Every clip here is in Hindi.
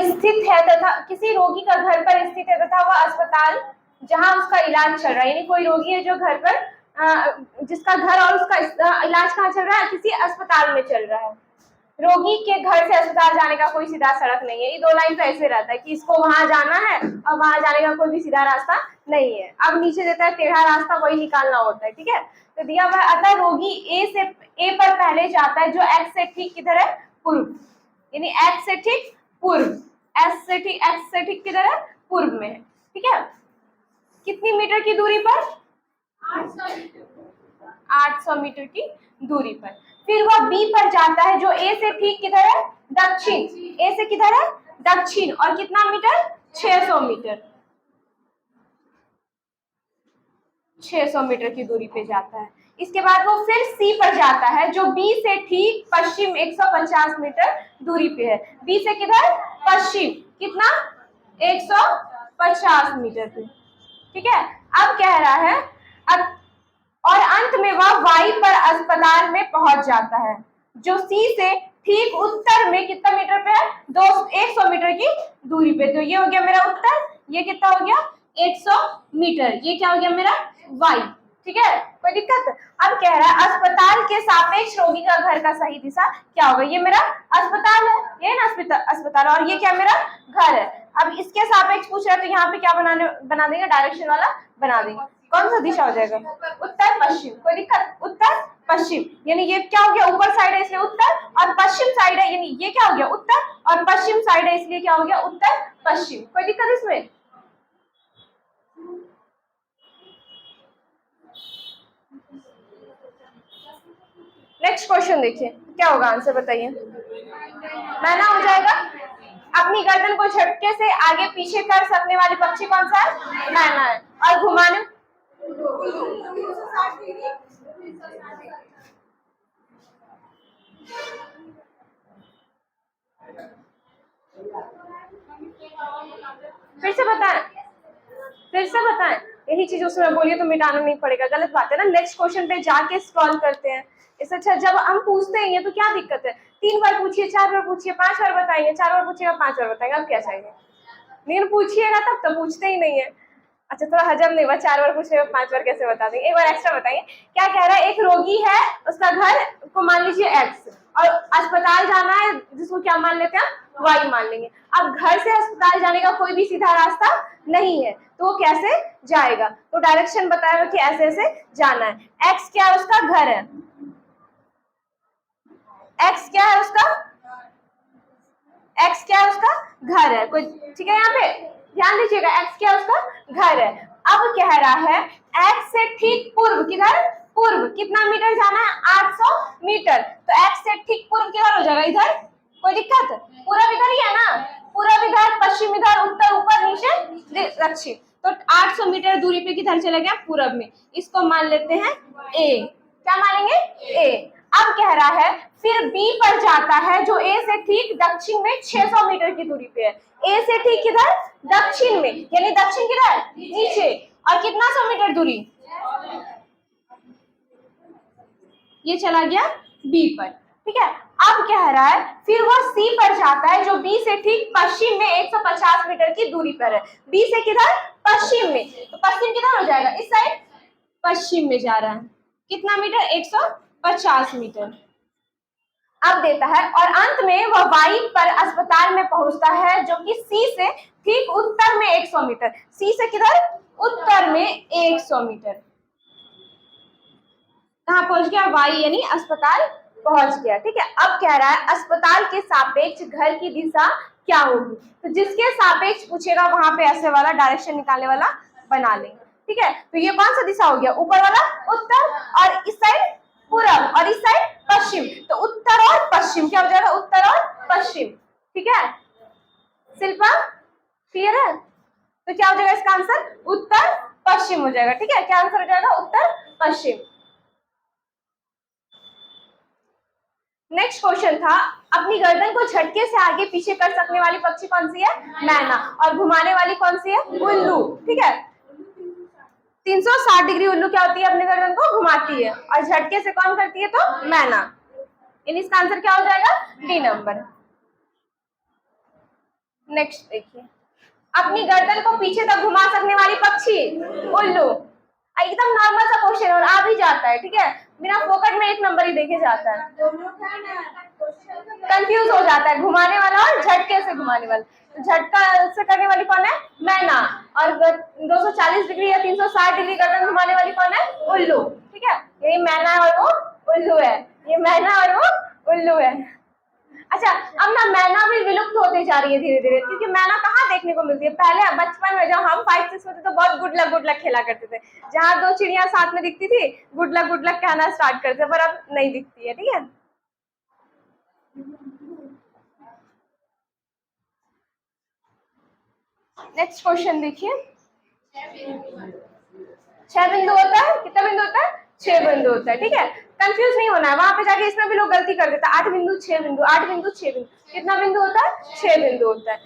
स्थित है तथा किसी रोगी का घर पर स्थित है तथा वह अस्पताल जहां उसका इलाज चल रहा है, यानी कोई रोगी है जो घर पर जिसका घर और उसका इलाज कहाँ चल रहा है, किसी अस्पताल में चल रहा है। रोगी के घर से अस्पताल जाने का कोई सीधा सड़क नहीं है। ये दो लाइन तो ऐसे रहता है कि इसको वहां जाना है और वहां जाने का कोई भी सीधा रास्ता नहीं है। अब नीचे देता है टेढ़ा रास्ता, वही निकालना होता है, ठीक है। तो दिया हुआ अतः रोगी ए पर पहले जाता है जो एक्स से ठीक किधर है, पूर्व, यानी एक्स से ठीक पूर्व, एक्स से ठीक किधर है, पूर्व में है, ठीक है। कितनी मीटर की दूरी पर, 800 मीटर की दूरी पर। फिर वह बी पर जाता है जो ए से ठीक किधर है, दक्षिण, ए से किधर है, दक्षिण, और कितना मीटर, 600 मीटर, 600 मीटर की दूरी पे जाता है। इसके बाद वो फिर सी पर जाता है जो बी से ठीक पश्चिम 150 मीटर दूरी पे है। बी से किधर, पश्चिम, कितना, 150 मीटर पे, ठीक है। अब कह रहा है अब और अंत में वह वाई पर अस्पताल में पहुंच जाता है जो सी से ठीक उत्तर में कितना मीटर पे है, 100 मीटर की दूरी पे। तो ये हो गया मेरा उत्तर, ये कितना हो गया, 100 मीटर, ये क्या हो गया मेरा वाई, ठीक है, कोई दिक्कत। अब कह रहा है अस्पताल के सापेक्ष रोगी का घर का सही दिशा क्या होगा। ये मेरा अस्पताल है, ये ना अस्पताल, और ये क्या मेरा घर है। अब इसके सापेक्ष पूछ रहा है तो यहाँ पे क्या बना देंगे, डायरेक्शन वाला बना देंगे। कौन सा दिशा हो जाएगा, उत्तर पश्चिम, कोई दिक्कत, उत्तर पश्चिम, यानी ये क्या हो गया, ऊपर साइड है इसलिए उत्तर, और पश्चिम साइड है यानी ये क्या हो गया, उत्तर, और पश्चिम साइड है इसलिए क्या हो गया, उत्तर पश्चिम, कोई दिक्कत इसमें। नेक्स्ट क्वेश्चन देखिए क्या होगा, आंसर बताइए। मैना हो जाएगा। अपनी गर्दन को झटके से आगे पीछे कर सकने वाली पक्षी कौन सा है, मैना है। और घुमाने, फिर से बताएं, फिर से बताएं, यही चीज उसमें बोलिए तो मिटाना नहीं पड़ेगा, गलत बात है ना। नेक्स्ट क्वेश्चन पे जाके स्क्रॉल करते हैं। इससे अच्छा जब हम पूछते हैं तो क्या दिक्कत है, 3 बार पूछिए, 4 बार पूछिए, 5 बार बताइए, 4 बार पूछिएगा, 5 बार बताएंगे, अब क्या चाहिए। लेकिन पूछिएगा तब तो पूछते ही नहीं है। अच्छा थोड़ा हजम नहीं हुआ, 4 बार पूछेगा 5 बार कैसे बता देंगे, एक बार एक्स्ट्रा बताइए। क्या कह रहा है, एक रोगी है, उसका घर को मान लीजिए एक्स, और अस्पताल जाना है जिसको क्या मान लेते हैं, वाई मान लेंगे। अब घर से अस्पताल जाने का कोई भी सीधा रास्ता नहीं है तो वो कैसे जाएगा, तो डायरेक्शन बताया कि ऐसे ऐसे जाना है। एक्स क्या है, उसका घर है, एक्स क्या है उसका, एक्स क्या है उसका घर है, कोई ठीक है। यहाँ पे ध्यान दीजिएगा, एक्स क्या है उसका घर है। अब कह रहा है एक्स से ठीक पूर्व किधर, पूर्व, कितना मीटर जाना है, 800 मीटर। तो एक्स से ठीक पूर्व किधर हो जाएगा, इधर, कोई दिक्कत, पूरा इधर ही है ना, पूरा इधर, पश्चिम इधर, उत्तर ऊपर, नीचे दक्षिण। तो 800 मीटर दूरी पे किधर चला गया, पूरब में। इसको मान लेते हैं ए, क्या मानेंगे, ए। अब कह रहा है फिर बी पर जाता है जो ए से ठीक दक्षिण में 600 मीटर की दूरी पे है। ए से ठीक किधर, दक्षिण में, यानी दक्षिण किधर, नीचे, और कितना 100 मीटर दूरी, ये चला गया बी पर, ठीक है। अब कह रहा है फिर वो सी पर जाता है जो बी से ठीक पश्चिम में 150 मीटर की दूरी पर है। बी से किधर, पश्चिम में, तो पश्चिम किधर हो जाएगा, इस साइड, पश्चिम में जा रहा है, कितना मीटर, 150 मीटर। अब देता है और अंत में वह वाई पर अस्पताल में पहुंचता है जो कि सी से ठीक उत्तर में 100 मीटर, सी से किधर, उत्तर में 100 मीटर, कहां पहुंच गया, वाई यानी अस्पताल पहुंच गया, ठीक है। अब कह रहा है अस्पताल के सापेक्ष घर की दिशा क्या होगी, तो जिसके सापेक्ष पूछेगा वहां पे ऐसे वाला डायरेक्शन निकालने वाला बना लेंगे, ठीक है। तो ये कौन सा दिशा हो गया, ऊपर वाला उत्तर, और इस साइड पूरब, और इस साइड पश्चिम, तो उत्तर और पश्चिम क्या हो जाएगा, उत्तर और पश्चिम, ठीक है। शिल्पा क्लियर है, तो क्या हो जाएगा इसका आंसर, उत्तर पश्चिम हो जाएगा, ठीक है। क्या आंसर हो जाएगा, उत्तर पश्चिम। नेक्स्ट क्वेश्चन था अपनी गर्दन को झटके से आगे पीछे कर सकने वाली पक्षी कौन सी है, मैना, और घुमाने वाली कौन सी है, उल्लू, ठीक है। 360 डिग्री उल्लू क्या होती है, अपनी गर्दन को घुमाती है, और झटके से कौन करती है, तो मैना, यानी इसका आंसर क्या हो जाएगा, डी नंबर। नेक्स्ट देखिए, अपनी गर्दन को पीछे तक घुमा सकने वाली पक्षी, उल्लू। एकदम नॉर्मल सा क्वेश्चन और आ भी जाता है, ठीक है, बिना फोकट में 1 नंबर ही देखे जाता है। कंफ्यूज हो जाता है, घुमाने वाला और झटके से घुमाने वाला। तो झटका से करने वाली कौन है? मैना। और 240 डिग्री या 360 डिग्री गर्दन घुमाने वाली कौन है? उल्लू। ठीक है, यही मैना और वो उल्लू है, ये मैना और वो उल्लू है। अच्छा, अब ना मैना भी विलुप्त होती जा रही है धीरे धीरे, क्योंकि मैना कहाँ देखने को मिलती है। पहले बचपन में जब हम 5-6 में थे तो बहुत गुड लक खेला करते थे, जहाँ 2 चिड़िया साथ में दिखती थी गुड लक कहना स्टार्ट करते, पर अब नहीं दिखती है। ठीक है, नेक्स्ट क्वेश्चन देखिए, 6 बिंदु होता है, कितना बिंदु होता है? 6 बिंदु होता है। ठीक है, कंफ्यूज नहीं होना है, वहां पे जाके इसमें भी लोग गलती कर देते हैं, 8 बिंदु 6 बिंदु, 8 बिंदु 6 बिंदु, कितना बिंदु होता है? 6 बिंदु होता है।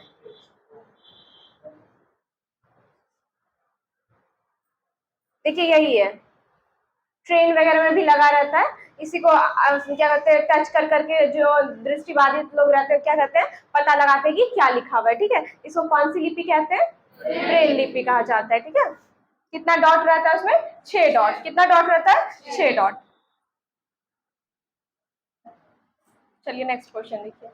देखिए यही है, ट्रेन वगैरह में भी लगा रहता है, इसी को क्या कहते हैं, टच कर करके जो दृष्टिबाधित लोग रहते हैं क्या कहते हैं, पता लगाते हैं कि क्या लिखा हुआ है। ठीक है, इसको कौन सी लिपि कहते हैं? ब्रेल लिपि कहा जाता है। ठीक है, कितना डॉट रहता है उसमें? 6 डॉट। कितना डॉट रहता है? 6 डॉट। चलिए नेक्स्ट क्वेश्चन देखिए,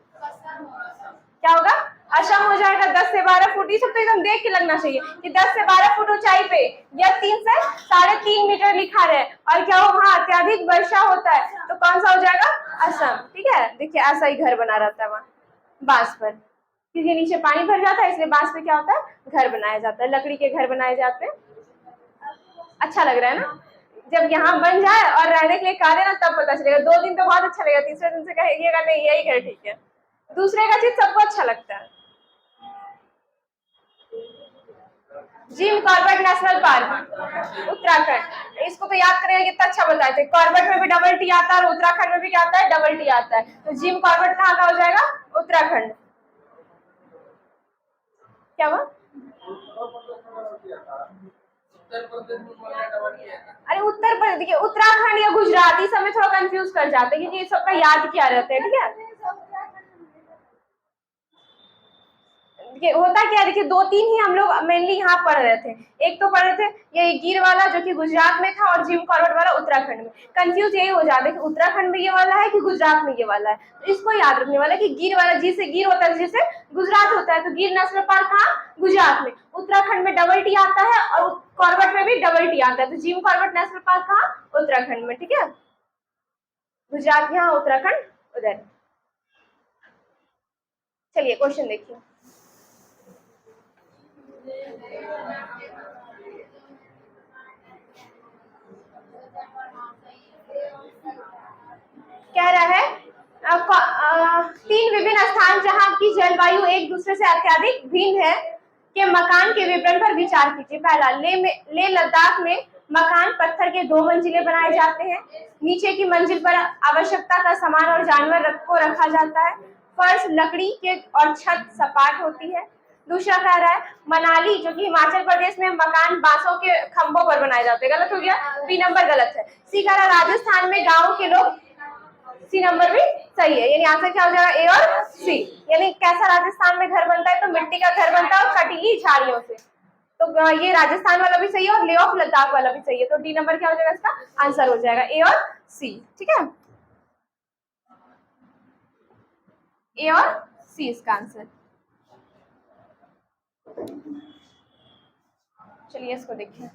क्या होगा? असम हो जाएगा 10 से 12 फुट। ये सब तो एकदम देख के लगना चाहिए कि 10 से 12 फुट ऊंचाई पे या 3 से 3.5 मीटर लिखा रहे, और क्या हो, वहाँ अत्यधिक वर्षा होता है, तो कौन सा हो जाएगा? असम। ठीक है, देखिए ऐसा ही घर बना रहता है वहाँ बांस पर, क्योंकि नीचे पानी भर जाता है, इसलिए बांस पे क्या होता है? घर बनाया जाता है, लकड़ी के घर बनाए जाते हैं। अच्छा लग रहा है ना? जब यहाँ बन जाए और रहने के लिए कहा ना, तब पता चलेगा। 2 दिन तो बहुत अच्छा लगेगा, तीसरे दिन से कहिएगा नहीं यही घर ठीक है। दूसरे का चीज सबको अच्छा लगता है। Jim Corbett national park, Uttarakhand. इसको तो याद करेंगे, कितना अच्छा बताए थे। कॉर्बेट में भी डबल टी आता है और उत्तराखंड में भी क्या आता है? डबल टी आता है। तो जिम कॉर्बेट कहाँ का हो जाएगा? उत्तराखंड। क्या हुआ? अरे उत्तर प्रदेश, देखिए उत्तराखंड या गुजरात, इस समय थोड़ा कंफ्यूज कर जाते हैं, क्योंकि ये सबका याद क्या रहता है। ठीक है, ये होता क्या, देखिए 2-3 ही हम लोग मेनली यहाँ पढ़ रहे थे। एक तो पढ़ रहे थे ये गिर वाला जो कि गुजरात में था, और जिम कॉर्बेट वाला उत्तराखंड में। कंफ्यूज यही हो जाता है कि उत्तराखंड में ये वाला है कि गुजरात में ये वाला है। तो इसको याद रखने वाला है कि गिर वाला जिससे गिर होता है, जिससे गुजरात होता है, तो गिर नेशनल पार्क कहाँ? गुजरात में। उत्तराखंड में डबल टी आता है और कॉर्बेट में भी डबल टी आता है, तो जिम कॉर्बेट नेशनल पार्क कहाँ? उत्तराखंड में। ठीक है, गुजरात यहाँ, उत्तराखंड उधर। चलिए क्वेश्चन देखिए, कह रहा है 3 विभिन्न स्थान जहां की जलवायु एक दूसरे से अत्यधिक भिन्न है के मकान के विवरण पर विचार कीजिए। पहला, ले लद्दाख में मकान पत्थर के 2 मंजिले बनाए जाते हैं। नीचे की मंजिल पर आवश्यकता का सामान और जानवर को रखा जाता है। फर्श लकड़ी के और छत सपाट होती है। दूसरा कह रहा है मनाली जो कि हिमाचल प्रदेश में मकान बांसों के खंभों पर बनाए जाते हैं। गलत हो गया, बी नंबर गलत है। सी कह रहा है राजस्थान में गाँव के लोग, सी नंबर भी सही है, यानी आंसर क्या हो जाएगा? ए और सी। यानी कैसा राजस्थान में घर बनता है? तो मिट्टी का घर बनता है और कटीली झाड़ियों से। तो ये राजस्थान वाला भी सही है और ले ऑफ लद्दाख वाला भी सही है, तो डी नंबर क्या हो जाएगा? इसका आंसर हो जाएगा ए और सी। ठीक है, ए और सी इसका आंसर। चलिए इसको देखिए,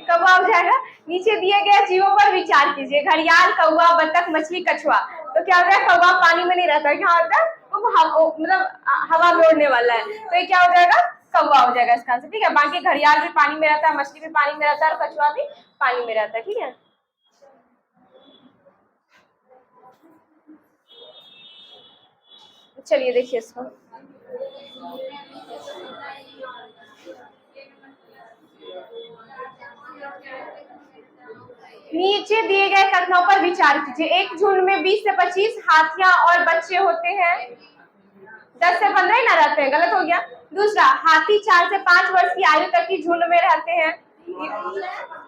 कौवा हो जाएगा। नीचे दिए गए जीवों पर विचार कीजिए। घड़ियाल, कौवा, बतख, मछली, कछुआ। तो क्या हो गया? कौवा पानी में नहीं रहता है, क्या होता है? वो मतलब हवा में उड़ने वाला है, तो ये क्या हो जाएगा? कौवा हो जाएगा इसका आंसर। ठीक है, बाकी घड़ियाल भी पानी में रहता है, मछली भी पानी में रहता है और कछुआ भी पानी में रहता है। ठीक है, चलिए देखिए इसको, नीचे दिए गए कथनों पर विचार कीजिए। एक झुंड में 20 से 25 हाथियां और बच्चे होते हैं। 10 से 15 ही ना रहते हैं, गलत हो गया। दूसरा, हाथी 4 से 5 वर्ष की आयु तक की झुंड में रहते हैं।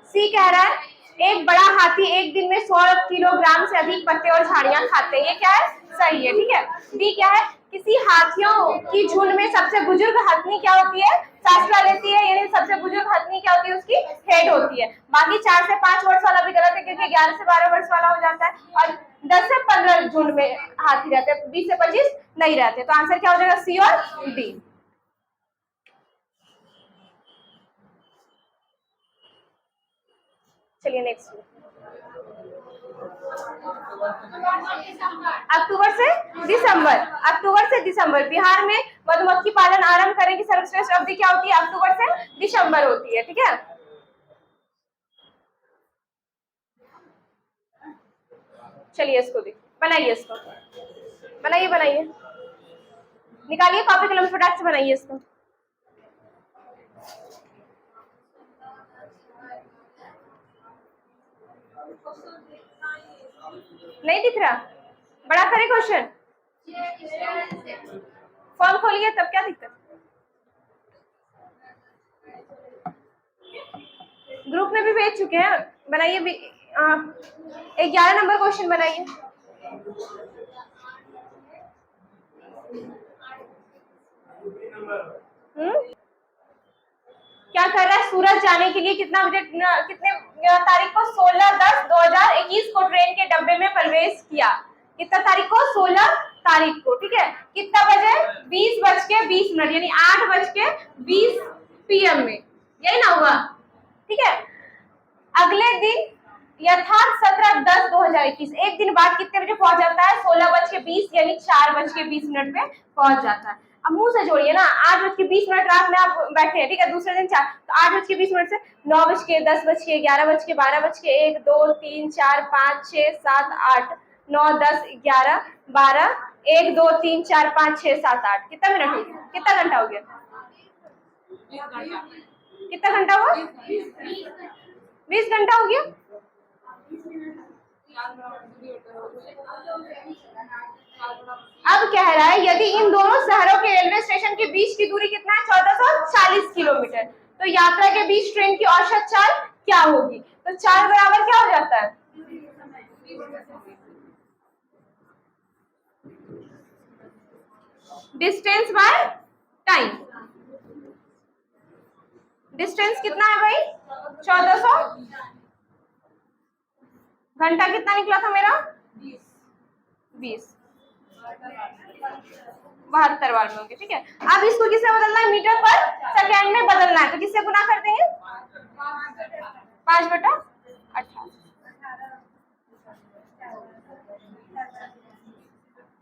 सी कह रहा है एक बड़ा हाथी एक दिन में 100 किलोग्राम से अधिक पत्ते और झाड़ियां खाते हैं, ये क्या है? सही है। ठीक है। बी क्या है? किसी हाथियों की झुंड में सबसे बुजुर्ग हथनी क्या होती है? फैसला लेती है, यानी सबसे बुजुर्ग हथनी क्या होती है? उसकी हेड होती है। बाकी 4 से 5 वर्ष वाला भी गलत है, क्योंकि 11 से 12 वर्ष वाला हो जाता है, और 10 से 15 झुंड में हाथी रहते हैं, 20 से 25 नहीं रहते। तो आंसर क्या हो जाएगा? सी और डी। चलिए नेक्स्ट। अक्टूबर से दिसंबर बिहार में मधुमक्खी पालन आरंभ करने की सर्वश्रेष्ठ अवधि क्या होती है? अक्टूबर से दिसंबर होती है। ठीक है। चलिए इसको देखिए, बनाइए, इसको बनाइए, निकालिए कॉपी कलम, फटाक से बनाइए इसको। नहीं दिख रहा? बड़ा करे क्वेश्चन, फॉर्म खोलिए, तब क्या दिक्कत? ग्रुप में भी भेज चुके हैं, बनाइए। 11 नंबर क्वेश्चन बनाइए। क्या कर रहा है? सूरज जाने के लिए कितना बजे, कितने तारीख को? 16/10/2021 को ट्रेन के डब्बे में प्रवेश किया। कितना तारीख को? 16 तारीख को। ठीक है। कितना बजे? 20:20, यानी 8:20 PM में, यही ना हुआ? ठीक है। अगले दिन यथार्थ 17/10/2021, एक दिन बाद कितने बजे पहुंच जाता है? 16:20, यानी 4:20 पे पहुंच जाता है। अब मुंह से जोड़िए ना, 8:20 रात में आप बैठे हैं, ठीक है, दूसरे दिन 4, तो 8:20 से 9:00, 10:00, 11:00, 12:00, 1, 2, 3, 4, 5, 6, 7, 8, 9, 10, 11, 12, 1, 2, 3, 4, 5, 6, 7, 8, कितना मिनट हो गया? कितना घंटा हो गया? कितना घंटा हुआ? 20 घंटा हो गया। अब कह रहा है यदि इन दोनों शहरों के रेलवे स्टेशन के बीच की दूरी कितना है? 1440 किलोमीटर। तो यात्रा के बीच ट्रेन की औसत चाल क्या होगी? तो चाल बराबर क्या हो जाता है? Distance by time. डिस्टेंस कितना है भाई? 1400। घंटा कितना निकला था मेरा? 20। 72 बार में होंगे। ठीक है। अब इसको किससे बदलना है? मीटर पर सेकेंड में बदलना है, तो किससे गुना कर देंगे? 5/18।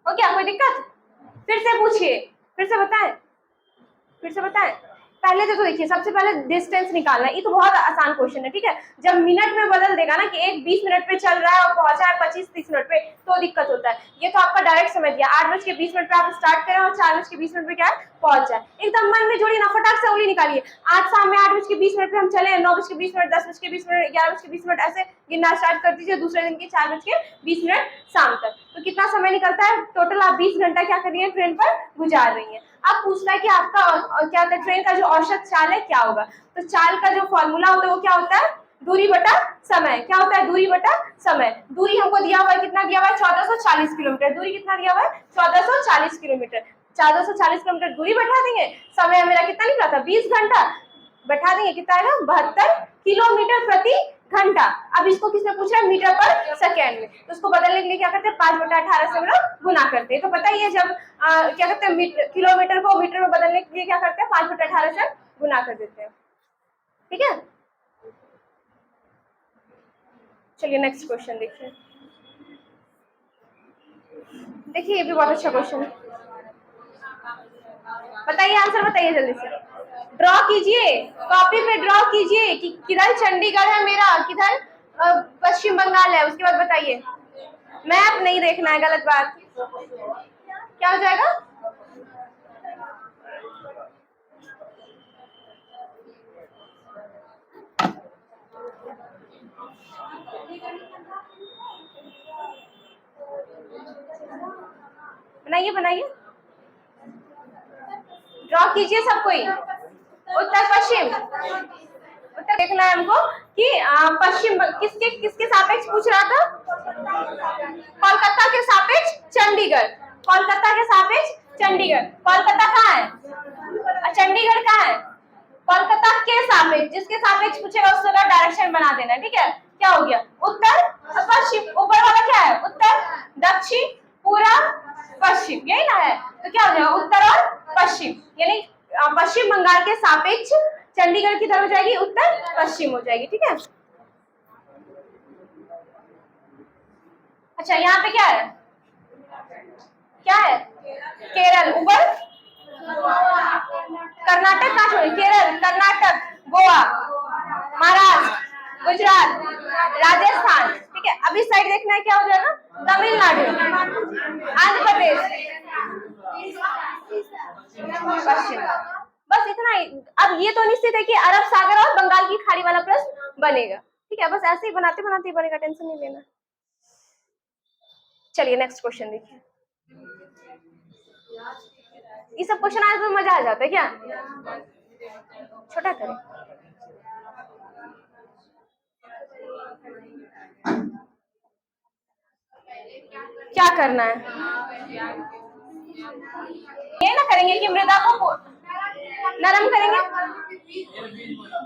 हो गया? कोई दिक्कत? फिर से पूछिए, फिर से बताएं। पहले तो देखिए, सबसे पहले डिस्टेंस निकालना है। ये तो बहुत आसान क्वेश्चन है। ठीक है। जब मिनट में बदल देगा ना, कि एक 20 मिनट पे चल रहा है और पहुंचा है 25-30 मिनट पे, तो दिक्कत होता है। ये तो आपका डायरेक्ट समझ गया, 8:20 पे आप स्टार्ट करें और 4:20 पे क्या है? पहुंच जाए। एकदम मन में जोड़िए ना, फटाक से उंगली निकालिए। आज शाम में 8:20 पे हम चले, 9:20, 10:20, 11:20, ऐसे गिनना स्टार्ट कर दीजिए, दूसरे दिन की 4:20 शाम तक। तो कितना समय निकलता है? टोटल आप 20 घंटा क्या कर रही है? ट्रेन पर गुजार रही है। अब पूछना है कि आपका क्या होता है? ट्रेन का जो औसत चाल है क्या होगा? तो चाल का जो फॉर्मूला होता है वो क्या होता है? दूरी बटा समय। क्या होता है? दूरी बटा समय। दूरी हमको दिया हुआ है, कितना दिया हुआ है? 1440 किलोमीटर। दूरी कितना दिया हुआ है? 1440 किलोमीटर। 1440 किलोमीटर दूरी बैठा देंगे, समय मेरा कितना निकला था? 20 घंटा। बैठा देंगे, कितना आएगा? 72 किलोमीटर प्रति घंटा। अब इसको किसने पूछा है? मीटर पर सेकेंड में। तो उसको बदलने के लिए क्या करते हैं? 5/18 से हम लोग गुना करते हैं। तो पता ही है, जब क्या करते हैं, किलोमीटर को मीटर में बदलने के लिए क्या करते हैं? 5/18 से गुना कर देते हैं। ठीक है। चलिए नेक्स्ट क्वेश्चन देखिए। देखिए ये भी बहुत अच्छा क्वेश्चन है। बताइए, आंसर बताइए जल्दी से। ड्रॉ कीजिए, कॉपी पे ड्रॉ कीजिए कि किधर चंडीगढ़ है मेरा, किधर पश्चिम बंगाल है। उसके बाद बताइए। मैप नहीं देखना है, गलत बात। क्या हो जाएगा? बनाइए, ड्रॉ कीजिए सब कोई। उत्तर पश्चिम, उत्तर देखना है हमको कि पश्चिम किसके किसके सापेक्ष पूछ रहा था? कोलकाता के सापेक्ष चंडीगढ़, कोलकाता के सापेक्ष चंडीगढ़। कोलकाता कहाँ है? चंडीगढ़ कहाँ है? कोलकाता के सापेक्ष, जिसके सापेक्ष पूछेगा उस जगह डायरेक्शन बना देना, ठीक है। क्या हो गया? उत्तर पश्चिम, ऊपर वाला क्या है? उत्तर, दक्षिण, पूरब, पश्चिम, यही ना है। तो क्या हो जाएगा? उत्तर और पश्चिम, यानी पश्चिम बंगाल के सापेक्ष चंडीगढ़ किधर हो जाएगी? उत्तर पश्चिम हो जाएगी, ठीक है। अच्छा, यहाँ पे क्या है? क्या है? केरल, ऊपर कर्नाटक कहाँ छोड़े? केरल, कर्नाटक, गोवा, महाराष्ट्र, गुजरात, राजस्थान, ठीक है। अब इस साइड देखना है, क्या हो जाएगा? तमिलनाडु, आंध्र प्रदेश, पश्चिम। बस इतना ही। अब ये तो निश्चित है कि अरब सागर और बंगाल की खाड़ी वाला प्रश्न बनेगा, ठीक है। बस ऐसे ही बनाते बनाते ही बनेगा, टेंशन नहीं लेना। चलिए नेक्स्ट क्वेश्चन देखिए। ये सब क्वेश्चन आए तो मजा आ जाता है क्या? छोटा करें। क्या करना है? ये ना करेंगे कि मृदा को नरम करेंगे,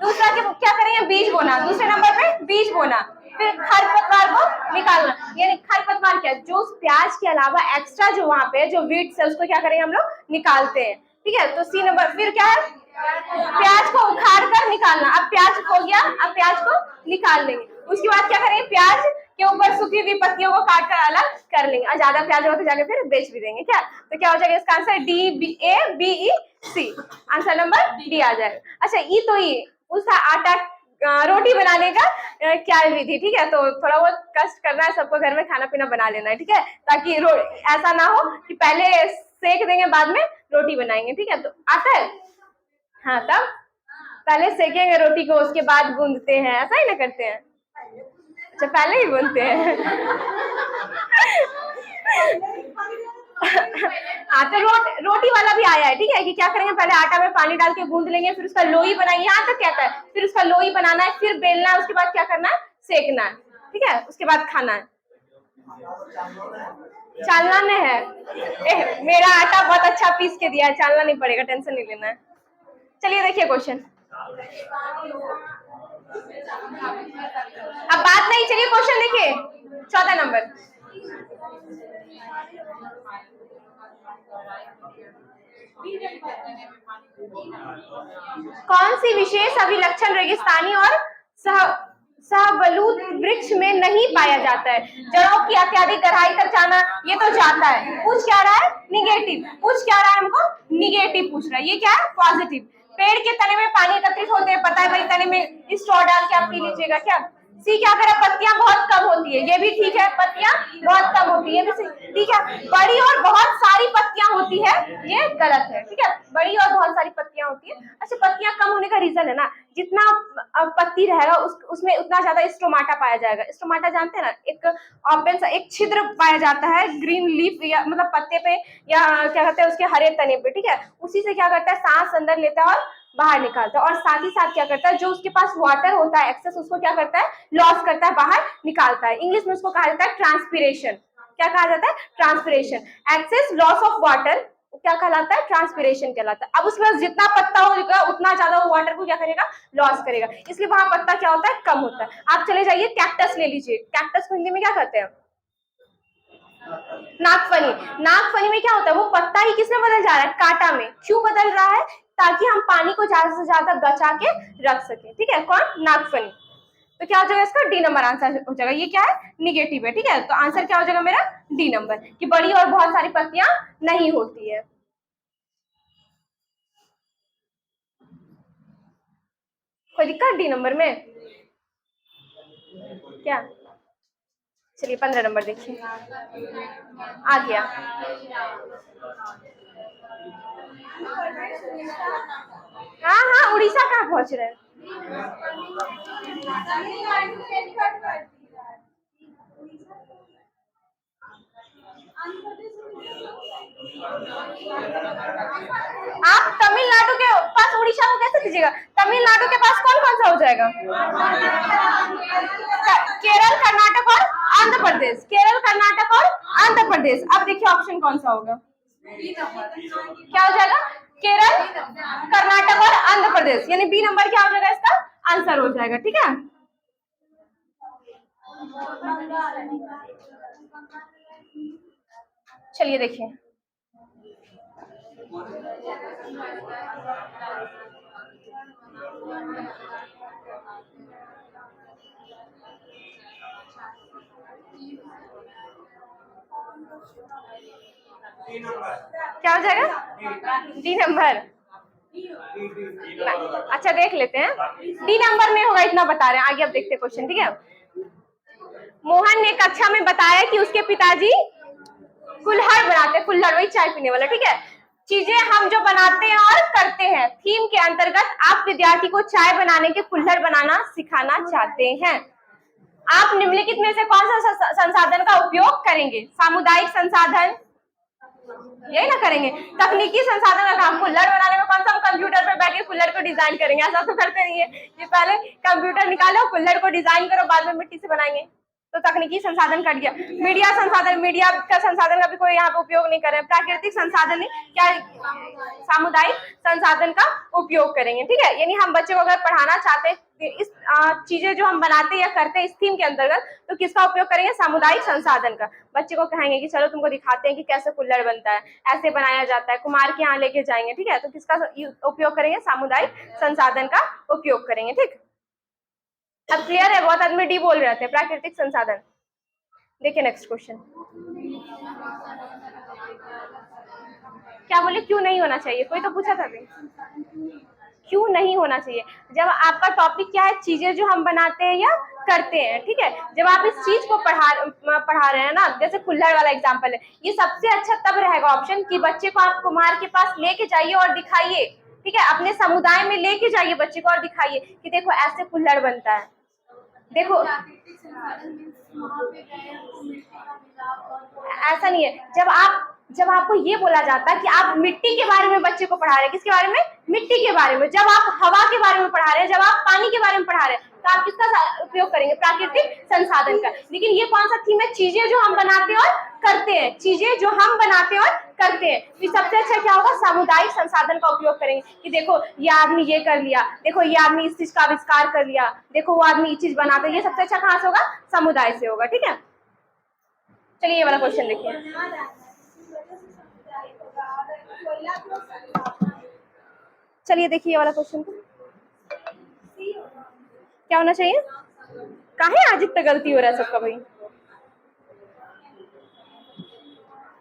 दूसरा क्या करेंगे? बीज बोना, दूसरे नंबर पे बीज बोना, फिर खरपतवार को निकालना। यानी खरपतवार क्या? जो प्याज के अलावा एक्स्ट्रा जो वहां पे जो वीड्स है उसको क्या करेंगे हम लोग? निकालते हैं, ठीक है। तो सी नंबर। फिर क्या है? प्याज को उखाड़ कर निकालना। अब प्याज हो गया, अब प्याज को निकाल लेंगे। उसके बाद क्या करेंगे? प्याज के ऊपर सूखी हुई पत्तियों को काट कर अलग कर लेंगे, और ज्यादा प्याज हो तो जाके फिर बेच भी देंगे, क्या? तो क्या हो जाएगा इसका answer? D B A B E C, answer number D आ जाएगा। अच्छा, ई तो ई उसका आटा रोटी बनाने का क्या विधि, ठीक है। तो थोड़ा बहुत कष्ट करना है सबको, घर में खाना पीना बना लेना है, ठीक है, ताकि ऐसा ना हो कि पहले सेक देंगे बाद में रोटी बनाएंगे, ठीक है। तो आता है? हाँ, तब पहले सेकेंगे रोटी को, उसके बाद गूंदते हैं, ऐसा ही ना करते हैं? अच्छा, पहले ही गूंदते हैं। हाँ, तो रोटी वाला भी आया है, ठीक है, कि क्या करेंगे? पहले आटा में पानी डाल के गूंद लेंगे, फिर उसका लोई बनाएंगे, यहाँ तक कहता है। फिर उसका लोई बनाना है, फिर बेलना है, उसके बाद क्या करना है? सेकना है, ठीक है, उसके बाद खाना है। चालना नहीं है। मेरा आटा बहुत अच्छा पीस के दिया है, चालना नहीं पड़ेगा, टेंशन नहीं लेना है। चलिए देखिए क्वेश्चन। अब बात नहीं, चलिए क्वेश्चन देखिए। 14 नंबर। कौन सी विशेष अभिलक्षण रेगिस्तानी और शाहबलूत वृक्ष में नहीं पाया जाता है? जड़ों की अत्यधिक गहराई तक जाना, ये तो जाता है। पूछ क्या रहा है? निगेटिव। पूछ क्या रहा है हमको? निगेटिव पूछ रहा है। ये क्या है? पॉजिटिव। पेड़ के तने में पानी एकत्रित होते हैं, पता है भाई, तने में स्ट्रॉ डाल के आप पी लीजिएगा, क्या? सी क्या करे? पत्तियां बहुत कम होती है, ये भी ठीक है, पत्तियां बहुत कम होती है, ये भी ठीक है। बड़ी और बहुत सारी पत्तियां होती है, ये गलत है, ठीक है। बड़ी और बहुत सारी पत्तियां होती है। अच्छा, पत्तियां कम होने का रीजन है ना, जितना पत्ती रहेगा उसमें उतना ज्यादा स्टोमाटा पाया जाएगा। स्टोमाटा जानते हैं ना? एक छिद्र पाया जाता है ग्रीन लीफ, या मतलब पत्ते पे, या क्या कहते हैं उसके हरे तने पे, ठीक है। उसी से क्या करता है? सांस अंदर लेता है और बाहर निकालता है, और साथ ही साथ क्या करता है? जो उसके पास वाटर होता है एक्सेस, उसको क्या करता है? लॉस करता है, बाहर निकालता है। इंग्लिश में उसको कहा जाता है ट्रांसपीरेशन। क्या कहा जाता है? Transpiration. Excess loss of water क्या कहलाता है? ट्रांसपीरेशन कहलाता है। अब उसमें जितना पत्ता होगा उतना ज्यादा वो वाटर को क्या करेगा? लॉस करेगा, इसलिए वहां पत्ता क्या होता है? कम होता है। आप चले जाइए, कैक्टस ले लीजिए। कैक्टस को हिंदी में क्या कहते हैं? नागफनी। नागफनी में क्या होता है? वो पत्ता ही किसमें बदल जा रहा है? कांटा में। क्यों बदल रहा है? ताकि हम पानी को ज्यादा से ज्यादा बचा के रख सके, ठीक है। कौन? नागफनी। तो क्या हो जाएगा इसका? डी नंबर आंसर हो जाएगा। ये क्या है? निगेटिव है, ठीक है। तो आंसर क्या हो जाएगा मेरा? डी नंबर, कि बड़ी और बहुत सारी पत्तियां नहीं होती है। कोई दिक्कत डी नंबर में? क्या? चलिए 15 नंबर देखिए, आ गया। हाँ हाँ, उड़ीसा कहाँ पहुंच रहे हैं? आप तमिलनाडु के पास उड़ीसा को कैसे दीजिएगा? तमिलनाडु के पास कौन कौन सा हो जाएगा? केरल, कर्नाटक और आंध्र प्रदेश। केरल, कर्नाटक और आंध्र प्रदेश। अब देखिए ऑप्शन कौन सा होगा, क्या हो जाएगा? केरल, कर्नाटक और आंध्र प्रदेश, यानी बी नंबर क्या हो जाएगा, इसका आंसर हो जाएगा। ठीक है, चलिए देखिए, क्या हो जाएगा? D number. अच्छा देख लेते हैं, डी नंबर में होगा इतना बता रहे हैं। आगे अब देखते हैं क्वेश्चन। ठीक है, मोहन ने कक्षा में बताया कि उसके पिताजी कुल्हड़ बनाते हैं। कुल्हड़ वही चाय पीने वाला। ठीक है, चीजें हम जो बनाते हैं और करते हैं, थीम के अंतर्गत आप विद्यार्थी को चाय बनाने के कुल्हड़ बनाना सिखाना चाहते हैं। आप निम्नलिखित में से कौन सा संसाधन का उपयोग करेंगे? सामुदायिक संसाधन, यही ना करेंगे। तकनीकी संसाधन का काम, कुल्हड़ बनाने में कौन सा हम कंप्यूटर पे बैठ के कुल्हड़ को डिजाइन करेंगे? ऐसा तो करते नहीं है कि पहले कंप्यूटर निकालो, कुल्हड़ को डिजाइन करो, बाद में मिट्टी से बनाएंगे। तो तकनीकी संसाधन कट गया। मीडिया संसाधन, मीडिया का संसाधन का भी कोई यहाँ पे उपयोग नहीं करें। प्राकृतिक संसाधन नहीं, क्या सामुदायिक संसाधन का उपयोग करेंगे। ठीक है, यानी हम बच्चे को अगर पढ़ाना चाहते हैं इस चीजें जो हम बनाते या करते हैं इस थीम के अंतर्गत, तो किसका उपयोग करेंगे? सामुदायिक संसाधन का। बच्चे को कहेंगे कि चलो तुमको दिखाते हैं कि कैसे कुल्हड़ बनता है, ऐसे बनाया जाता है, कुम्हार के यहाँ लेके जाएंगे। ठीक है, तो किसका उपयोग करेंगे? सामुदायिक संसाधन का उपयोग करेंगे। ठीक, अब क्लियर है? बहुत आदमी डी बोल रहे थे, प्राकृतिक संसाधन। देखिए नेक्स्ट क्वेश्चन, क्या बोले? क्यों नहीं होना चाहिए? कोई तो पूछा था अभी, क्यों नहीं होना चाहिए? जब आपका टॉपिक क्या है, चीजें जो हम बनाते हैं या करते हैं। ठीक है, जब आप इस चीज को पढ़ा रहे हैं ना, जैसे कुल्हड़ वाला एग्जांपल है, ये सबसे अच्छा तब रहेगा ऑप्शन कि बच्चे को आप कुम्हार के पास लेके जाइए और दिखाइए। ठीक है, अपने समुदाय में लेके जाइए बच्चे को और दिखाइए कि देखो ऐसे कुल्हड़ बनता है। देखो ऐसा नहीं है, जब आपको ये बोला जाता है कि आप मिट्टी के बारे में बच्चे को पढ़ा रहे हैं, किसके बारे में? मिट्टी के बारे में। जब आप हवा के बारे में पढ़ा रहे हैं, जब आप पानी के बारे में पढ़ा रहे हैं, तो आप किसका उपयोग करेंगे? प्राकृतिक संसाधन का। लेकिन ये कौन सा थीम है? चीजें जो हम बनाते हैं और करते हैं, चीजें जो हम बनाते हैं और करते हैं। तो सबसे अच्छा क्या होगा? सामुदायिक संसाधन का उपयोग करेंगे कि देखो ये आदमी ये कर लिया, देखो ये आदमी इस चीज का आविष्कार कर लिया, देखो वो आदमी ये चीज बनाता है। ये सबसे अच्छा कहाँ से होगा? समुदाय से होगा। ठीक है, चलिए ये वाला क्वेश्चन देखिए। चलिए देखिए ये वाला क्वेश्चन, क्या होना चाहिए? काहे आज इतना गलती हो रहा है सबका भाई?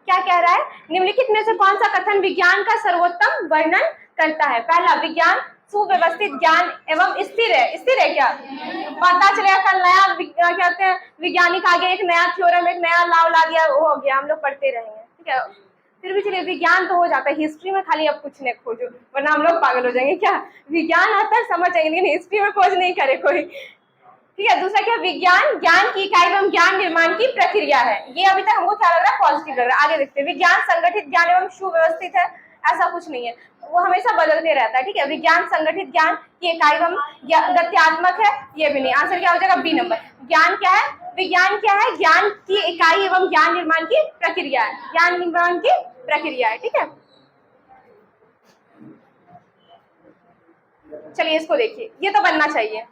क्या कह रहा है? निम्नलिखित में से कौन सा कथन विज्ञान का सर्वोत्तम वर्णन करता है? पहला, विज्ञान सुव्यवस्थित ज्ञान एवं स्थिर है। स्थिर है क्या? पता चलेगा कल नया क्या कहते हैं, वैज्ञानिक आगे एक नया थ्योरम, एक नया लॉ ला दिया, वो हो गया, हम लोग पढ़ते रहेंगे। ठीक है, फिर भी चलिए विज्ञान तो हो जाता है, हिस्ट्री में खाली अब कुछ नहीं खोजो वरना हम लोग पागल हो जाएंगे। क्या विज्ञान आता है समझ आएंगे, लेकिन हिस्ट्री में खोज नहीं करे कोई। ठीक है, दूसरा क्या? विज्ञान ज्ञान की इकाई एवं ज्ञान निर्माण की प्रक्रिया है। ये अभी तक हमको क्या लग रहा है? पॉजिटिव लग रहा है। आगे देखते हैं, विज्ञान संगठित ज्ञान एवं सुव्यवस्थित है। ऐसा कुछ नहीं है, वो हमेशा बदलते रहता है। ठीक है, विज्ञान संगठित ज्ञान की इकाई एवं गत्यात्मक है, ये भी नहीं। आंसर क्या हो जाएगा? B number. ज्ञान क्या है? विज्ञान क्या है? ज्ञान की इकाई एवं ज्ञान निर्माण की प्रक्रिया है, ज्ञान निर्माण की प्रक्रिया है। ठीक है, चलिए इसको देखिए, ये तो बनना चाहिए।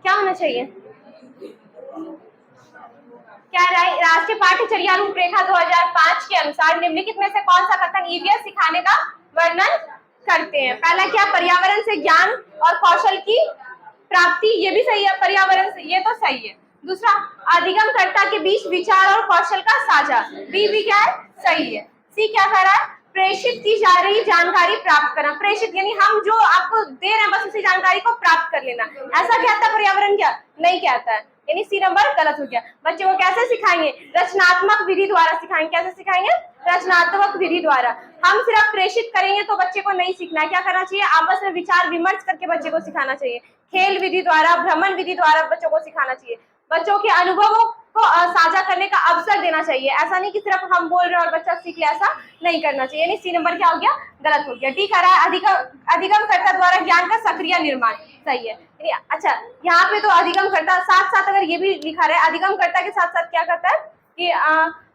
क्या होना चाहिए? क्या राष्ट्रीय पाठ्यचर्या रूपरेखा 2005 के अनुसार निम्नलिखित में से कौन सा कथन ईवीएस सिखाने का वर्णन करते हैं? पहला क्या? पर्यावरण से ज्ञान और कौशल की प्राप्ति, ये भी सही है। पर्यावरण से, ये तो सही है। दूसरा, अधिगमकर्ता के बीच विचार और कौशल का साझा, बी भी क्या है? सही है। सी क्या कह रहा है? प्रेषित की जा रही जानकारी प्राप्त करना, प्रेषित यानी हम जो आपको दे रहे हैं बस उसी जानकारी को प्राप्त कर लेना, ऐसा कहता है पर्यावरण क्या? नहीं कहता है, यानी सी नंबर गलत हो गया। बच्चे को कैसे सिखाएंगे? रचनात्मक विधि द्वारा सिखाएंगे। कैसे सिखाएंगे? रचनात्मक विधि द्वारा। हम सिर्फ प्रेषित करेंगे तो बच्चे को नहीं सीखना है, क्या करना चाहिए? आपस में विचार विमर्श करके बच्चे को सिखाना चाहिए। खेल विधि द्वारा, भ्रमण विधि द्वारा बच्चों को सिखाना चाहिए। बच्चों के अनुभवों को साझा करने का अवसर देना चाहिए, ऐसा नहीं कि सिर्फ हम बोल रहे हैं और बच्चा सीख ले, ऐसा नहीं करना चाहिए। यानी सी नंबर क्या हो गया? गलत हो गया। डी कह रहा है अधिगमकर्ता द्वारा ज्ञान का सक्रिय निर्माण, सही है। अच्छा, यहाँ पे तो अधिगमकर्ता साथ साथ अगर ये भी लिखा रहा है, अधिगमकर्ता के साथ साथ क्या करता है कि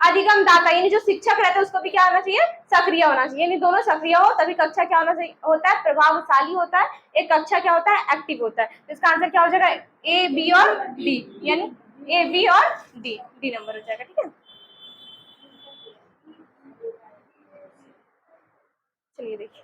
अधिगमदाता यानी जो शिक्षक रहता है उसको भी क्या होना चाहिए? सक्रिय होना चाहिए। यानी दोनों सक्रिय हो तभी कक्षा क्या होना चाहिए? होता है प्रभावशाली होता है। एक कक्षा क्या होता है? एक्टिव होता है। इसका आंसर क्या हो जाएगा? ए, बी और डी, यानी ए, बी और डी, डी नंबर हो जाएगा। ठीक है, चलिए देखिए,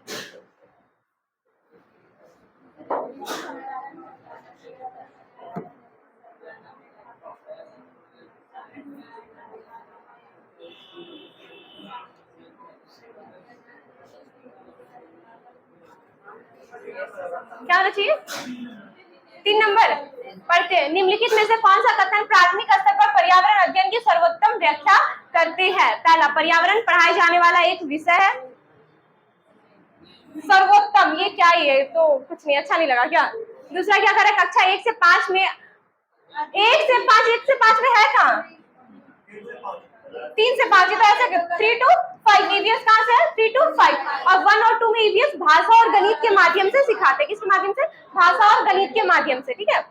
क्या होना चाहिए? 3 नंबर पढ़ते हैं। निम्नलिखित में से कौन सा कथन प्राथमिक स्तर पर पर्यावरण अध्ययन की सर्वोत्तम व्याख्या करते हैं? पहला, पर्यावरण पढ़ाए जाने वाला एक विषय है। सर्वोत्तम, ये क्या? ये तो कुछ नहीं, अच्छा नहीं लगा क्या? दूसरा क्या करे? कक्षा 1 से 5 में, 1 से 5 में है कहाँ? 3 से 5, तो ऐसा 3 to 5 ईवीएस कहाँ से है? 3 to 5, और 1 और 2 में ईवीएस भाषा और गणित के माध्यम से सिखाते हैं। किसके माध्यम से? भाषा और गणित के माध्यम से। ठीक है,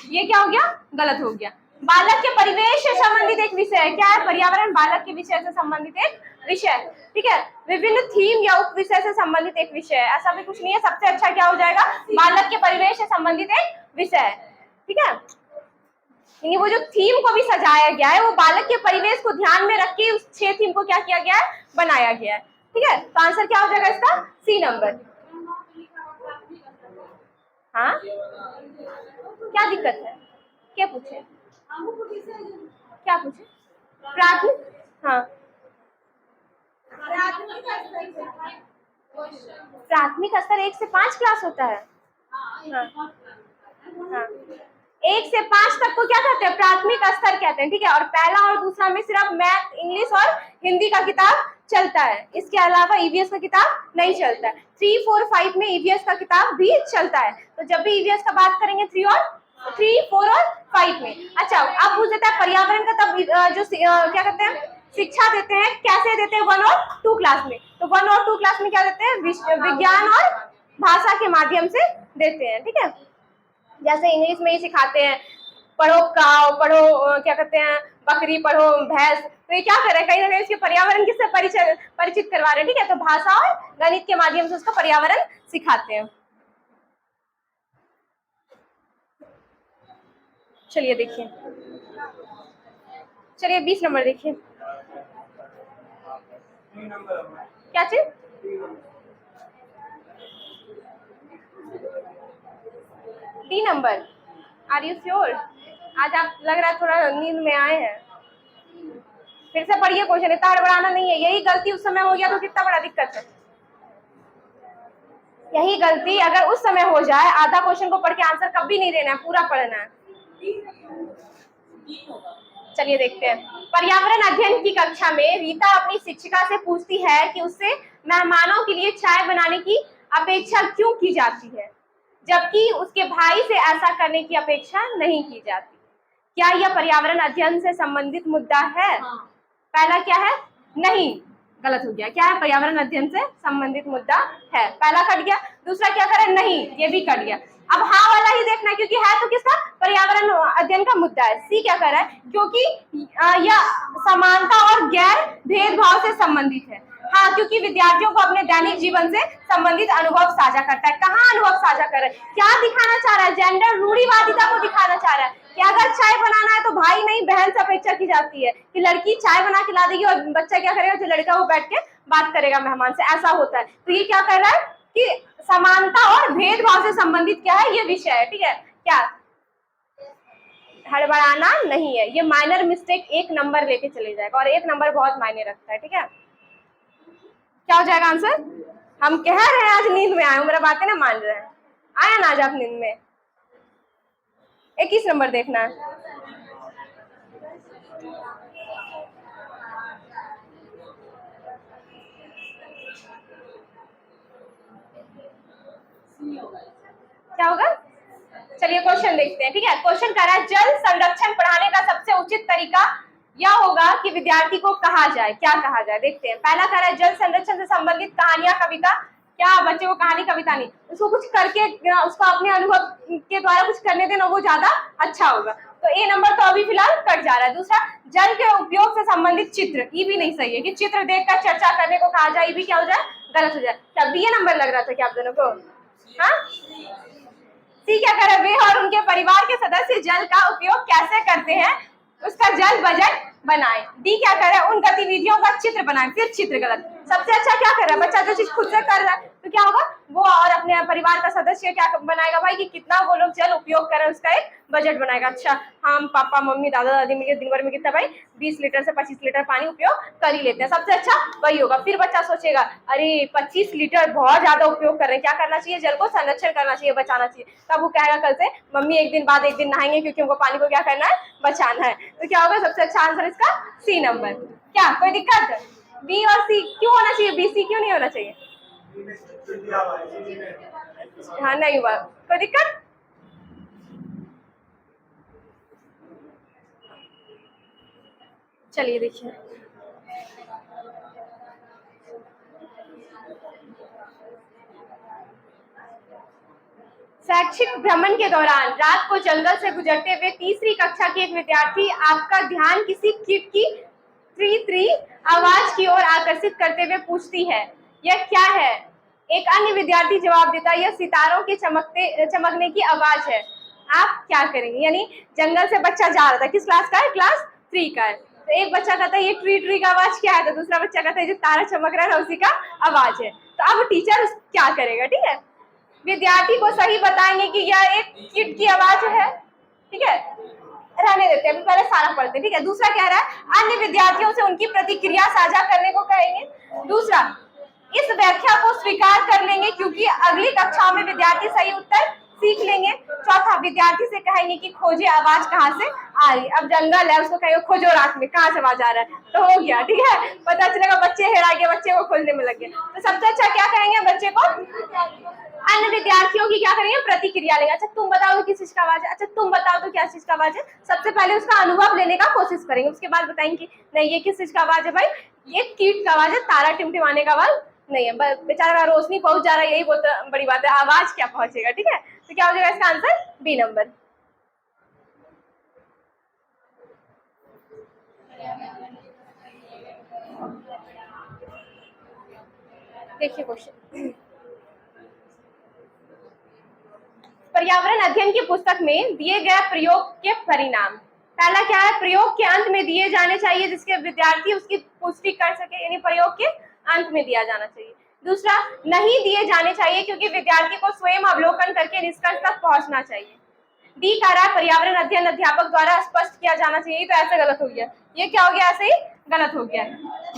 ये क्या हो गया? गलत हो गया। बालक के परिवेश से संबंधित एक विषय है। क्या है? पर्यावरण बालक के विषय से संबंधित एक विषय है। ठीक है, विभिन्न थीम या उप विषय से संबंधित एक विषय है, ऐसा भी कुछ नहीं है। सबसे अच्छा क्या हो जाएगा? बालक के परिवेश से संबंधित एक विषय है। ठीक है, यानी वो जो थीम को भी सजाया गया है वो बालक के परिवेश को ध्यान में रख के उस 6 थीम को क्या किया गया है? बनाया गया है। ठीक है, तो आंसर क्या हो जाएगा इसका? C number. हाँ, क्या दिक्कत है? क्या पूछे? क्या पूछे? प्राथमिक, हाँ, प्राथमिक स्तर 1 से 5 क्लास होता है। हाँ, हाँ, 1 से 5 तक को क्या कहते हैं? प्राथमिक स्तर कहते हैं। ठीक है, और पहला और दूसरा में सिर्फ मैथ, इंग्लिश और हिंदी का किताब चलता है, इसके अलावा ईवीएस का किताब नहीं चलता है। 3, 4, 5 में ईवीएस का किताब भी चलता है। तो जब भी ईवीएस का बात करेंगे 3, 4 और 5 में। अच्छा, अब पूछ देता है पर्यावरण का, तब जो क्या कहते हैं शिक्षा देते हैं, कैसे देते हैं? 1 और 2 क्लास में। तो 1 और 2 क्लास में क्या देते हैं? विज्ञान और भाषा के माध्यम से देते हैं। ठीक है, जैसे इंग्लिश में ही सिखाते हैं, पढ़ो काव, पढ़ो क्या कहते हैं बकरी, पढ़ो भैंस। तो ये क्या कर रहे हैं? कहीं ना कहीं इसके पर्यावरण किससे परिचित करवा रहे हैं। ठीक है, तो भाषा और गणित के माध्यम से उसका पर्यावरण सिखाते हैं। चलिए देखिए, चलिए 20 नंबर देखिए, क्या चीज? D number. Are you sure? आज आप लग रहा है थोड़ा नींद में आए हैं। फिर से पढ़िए क्वेश्चन, इतना हड़बड़ाना नहीं है। यही गलती उस समय हो गया तो कितना बड़ा दिक्कत है। यही गलती अगर उस समय हो जाए, आधा क्वेश्चन को पढ़ के आंसर कभी नहीं देना है, पूरा पढ़ना है। चलिए देखते हैं। पर्यावरण अध्ययन की कक्षा में रीता अपनी शिक्षिका से पूछती है कि उससे मेहमानों के लिए चाय बनाने की अपेक्षा क्यों की जाती है, जबकि उसके भाई से ऐसा करने की अपेक्षा नहीं की जाती। क्या यह पर्यावरण अध्ययन से संबंधित मुद्दा है? पहला क्या है? नहीं, गलत हो गया। क्या है? पर्यावरण अध्ययन से संबंधित मुद्दा है, पहला कट गया। दूसरा क्या करे? नहीं, ये भी कट गया। अब हाँ वाला ही देखना है, क्योंकि है तो किसका? पर्यावरण अध्ययन का मुद्दा है। सी क्या कर रहा है? क्योंकि यह समानता और गैर भेदभाव से संबंधित है। हाँ, क्योंकि विद्यार्थियों को अपने दैनिक जीवन से संबंधित अनुभव साझा करता है। कहाँ अनुभव साझा कर रहा है? क्या दिखाना चाह रहा है? जेंडर रूढ़िवादिता को दिखाना चाह रहा है कि अगर चाय बनाना है तो भाई नहीं बहन से अपेक्षा की जाती है, कि लड़की चाय बना के ला देगी और बच्चा क्या करेगा? जो लड़का वो बैठ के बात करेगा मेहमान से, ऐसा होता है। तो ये क्या कर रहा है कि समानता और भेदभाव से संबंधित क्या है? ये विषय है। ठीक है, क्या हड़बड़ाना नहीं है। ये माइनर मिस्टेक 1 नंबर लेके चले जाएगा, और 1 नंबर बहुत मायने रखता है। ठीक है, क्या हो जाएगा आंसर? हम कह रहे हैं आज नींद में आए हो, मेरा बातें ना मान रहे हैं, आया ना आज आप नींद में। 21 नंबर देखना है। क्या होगा? चलिए क्वेश्चन देखते हैं, ठीक है। क्वेश्चन कह रहा है जल संरक्षण पढ़ाने का सबसे उचित तरीका यह होगा कि विद्यार्थी को कहा जाए, क्या कहा जाए देखते हैं। पहला कह रहा है जल संरक्षण से संबंधित कहानियां कविता, क्या बच्चे को कहानी कविता नहीं, उसको कुछ करके उसको अपने अनुभव के द्वारा कुछ करने देना, वो ज्यादा अच्छा होगा। तो ए नंबर तो अभी फिलहाल कट जा रहा है। दूसरा जल के उपयोग से संबंधित चित्र, ये भी नहीं सही है कि चित्र देखकर चर्चा करने को कहा जाए, ये भी क्या हो जाए? गलत हो जाए। क्या बी ए नंबर लग रहा था क्या आप दोनों को? हाँ, सी क्या करे, वे और उनके परिवार के सदस्य जल का उपयोग कैसे करते हैं उसका जल बजट बनाएं। डी क्या करे, उन गतिविधियों का चित्र बनाएं, फिर चित्र गलत। सबसे अच्छा क्या कर रहा है बच्चा, जो चीज खुद से कर रहा है तो क्या होगा, वो और अपने परिवार का सदस्य क्या बनाएगा भाई कि कितना वो लोग जल उपयोग कर रहे हैं उसका एक बजट बनाएगा। अच्छा, हम पापा मम्मी दादा दादी मिलकर दिन भर में कितना भाई 20 लीटर से 25 लीटर पानी उपयोग कर ही लेते हैं, सबसे अच्छा वही होगा। फिर बच्चा सोचेगा अरे 25 लीटर बहुत ज्यादा उपयोग कर रहे हैं, क्या करना चाहिए, जल को संरक्षण करना चाहिए, बचाना चाहिए। तब वो कहेगा कल से मम्मी एक दिन बाद एक दिन नहाएंगे क्योंकि हमको पानी को क्या करना है, बचाना है। तो क्या होगा सबसे अच्छा आंसर इसका सी नंबर। क्या कोई दिक्कत? बी और सी क्यों होना चाहिए, बी सी क्यों नहीं होना चाहिए? हाँ नहीं हुआ, कोई दिक्कत? चलिए देखिए, शैक्षिक भ्रमण के दौरान रात को जंगल से गुजरते हुए तीसरी कक्षा की एक विद्यार्थी आपका ध्यान किसी कीट की त्री त्री आवाज की ओर आकर्षित करते हुए पूछती है, यह क्या है? एक अन्य विद्यार्थी जवाब देता है, यह सितारों के चमकने की आवाज है। आप क्या करेंगे? यानी जंगल से बच्चा जा रहा था, किस क्लास का है? क्लास 3 का है। तो एक बच्चा कहता है ये ट्री ट्री का आवाज क्या है, तो दूसरा बच्चा कहता है जो तारा चमक रहा है उसी का आवाज है। तो अब टीचर क्या करेगा, ठीक है, विद्यार्थी को सही बताएंगे कि यह एक कीट की आवाज है, ठीक है, रहने देते हैं, पहले सारा पढ़ते हैं, ठीक है। दूसरा कह रहा है अन्य विद्यार्थियों से उनकी प्रतिक्रिया साझा करने को कहेंगे। दूसरा इस व्याख्या को स्वीकार कर लेंगे क्योंकि अगली कक्षाओं में विद्यार्थी सही उत्तर सीख लेंगे। चौथा विद्यार्थी से कहेंगे कि खोजे आवाज कहाँ से आ रही है। अब जंगल है, उसको कहेंगे खोजो रात में कहाँ से आवाज आ रहा है, तो हो गया, ठीक है, पता चलेगा बच्चे हेरा गए, बच्चे को खोजने में लग गए। तो सबसे अच्छा क्या कहेंगे, बच्चे को अन्य विद्यार्थियों की क्या करेंगे, प्रतिक्रिया लेंगे। अच्छा तुम बताओ तो किस चीज का आवाज है, अच्छा तुम बताओ तो क्या चीज का आवाज है। सबसे पहले उसका अनुभव लेने का कोशिश करेंगे, उसके बाद बताएंगे कि नहीं ये किस चीज का आवाज है भाई, ये कीट का आवाज है, तारा टिमटिमाने का आवाज नहीं है, बेचारा रोशनी पहुंच जा रहा है, यही बहुत बड़ी बात है, आवाज क्या पहुंचेगा, ठीक है। तो क्या हो जाएगा इसका आंसर बी नंबर। देखिए क्वेश्चन, पर्यावरण अध्ययन की पुस्तक में दिए गए प्रयोग के परिणाम। पहला क्या है, प्रयोग के अंत में दिए जाने चाहिए जिसके विद्यार्थी उसकी पुष्टि कर सके, यानी प्रयोग के अंत में दिया जाना चाहिए। दूसरा नहीं दिए जाने चाहिए क्योंकि विद्यार्थी को स्वयं अवलोकन करके निष्कर्ष तक पहुंचना चाहिए। डी कह रहा है पर्यावरण अध्ययन अध्यापक द्वारा स्पष्ट किया जाना चाहिए, तो ऐसे गलत हो गया, ये क्या हो गया, ऐसे ही गलत हो गया।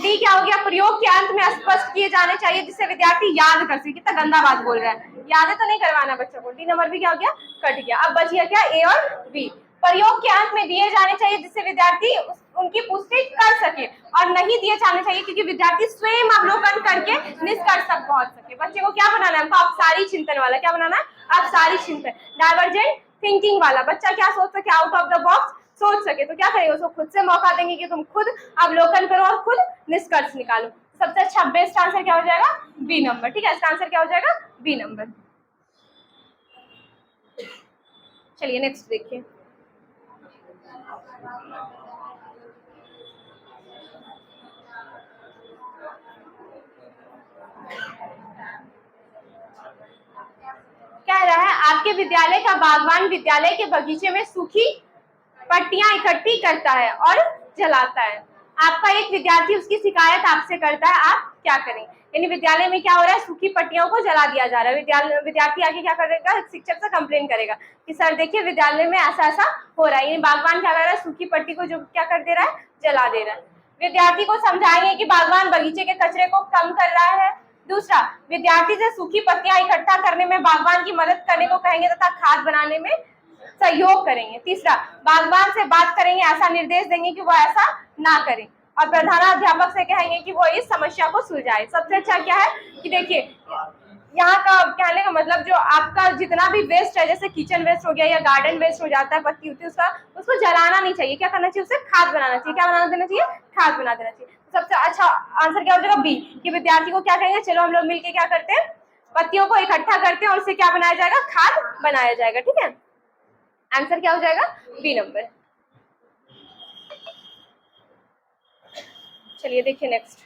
डी क्या हो गया, प्रयोग के अंत में स्पष्ट किए जाने चाहिए जिससे विद्यार्थी याद कर सके। कितना गंदा बात बोल रहा है, याद तो नहीं करवाना बच्चों को। डी नंबर भी क्या हो गया, कट गया। अब बच गया क्या, ए और बी। प्रयोग के अंत में दिए जाने चाहिए जिससे विद्यार्थी उनकी पुष्टि कर सके, और नहीं दिए जाने चाहिए क्योंकि विद्यार्थी स्वयं अवलोकन करके निष्कर्ष तक पहुंच सके। बच्चे को क्या बनाना है, हमको अपसारी चिंतन वाला, क्या बनाना है, अपसारी चिंतन, डाइवर्जेंट थिंकिंग वाला। बच्चा क्या सोच सके, आउट ऑफ द बॉक्स सोच सके, तो क्या करेंगे, उसको खुद से मौका देंगे कि तुम खुद अवलोकन करो और खुद निष्कर्ष निकालो। सबसे अच्छा बेस्ट आंसर क्या हो जाएगा, बी नंबर, ठीक है, इसका आंसर क्या हो जाएगा, बी नंबर। चलिए नेक्स्ट देखिए, कह रहा है आपके विद्यालय का बागवान विद्यालय के बगीचे में सूखी पट्टियां इकट्ठी करता है और जलाता है। आपका एक विद्यार्थी उसकी शिकायत आपसे करता है, आप क्या करें। यानी विद्यालय में क्या हो रहा है, सूखी पट्टियों को जला दिया जा रहा है। विद्यार्थी आगे क्या करेगा, शिक्षक से कंप्लेन करेगा कि सर देखिए विद्यालय में ऐसा ऐसा हो रहा है। यानी बागवान क्या कर रहा है, सूखी पट्टी को जो क्या कर दे रहा है, जला दे रहा है। विद्यार्थी को समझाएंगे कि बागवान बगीचे के कचरे को कम कर रहा है। दूसरा, विद्यार्थी से सूखी पत्तियां इकट्ठा करने में बागवान की मदद करने को कहेंगे तथा खाद बनाने में सहयोग करेंगे। तीसरा, बागवान से बात करेंगे, ऐसा निर्देश देंगे कि वो ऐसा ना करे। और प्रधानाध्यापक से कहेंगे कि वो इस समस्या को सुलझाए। सबसे अच्छा क्या है कि देखिए, यहाँ का कहने का मतलब जो आपका जितना भी वेस्ट है, जैसे किचन वेस्ट हो गया या गार्डन वेस्ट हो जाता है, पत्ती उत्ती, उसको जलाना नहीं चाहिए। क्या करना चाहिए? उसे खाद बनाना चाहिए। क्या बना देना चाहिए? खाद बना देना चाहिए। सबसे अच्छा आंसर क्या हो जाएगा? बी, कि विद्यार्थी को क्या कहेंगे, चलो हम लोग मिलके क्या करते हैं, पत्तियों को इकट्ठा करते हैं और उससे क्या बनाया जाएगा? खाद बनाया जाएगा। ठीक है, आंसर क्या हो जाएगा? B number. चलिए देखिए नेक्स्ट।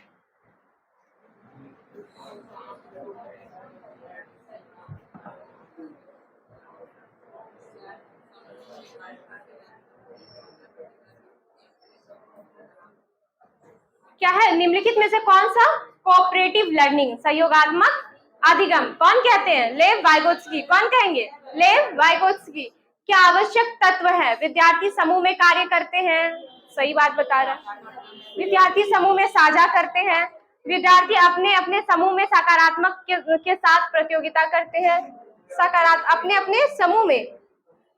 क्या है? निम्नलिखित में से कौन सा कोऑपरेटिव लर्निंग, सहयोगात्मक अधिगम, कौन कहते हैं? लेव वाइगोत्स्की। कौन कहेंगे? लेव वाइगोत्स्की। क्या आवश्यक तत्व है? विद्यार्थी समूह में कार्य करते हैं, सही बात बता रहा है। विद्यार्थी समूह में साझा करते हैं। विद्यार्थी अपने अपने समूह में सकारात्मक के साथ प्रतियोगिता करते हैं। सकारात्मक अपने अपने समूह में।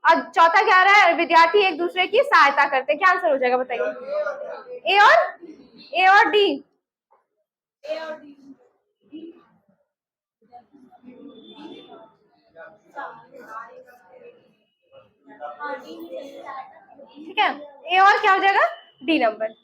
और चौथा क्या रहा है? विद्यार्थी एक दूसरे की सहायता करते हैं। क्या आंसर हो जाएगा बताइए? ए और डी। ठीक है, ए और क्या हो जाएगा? D number.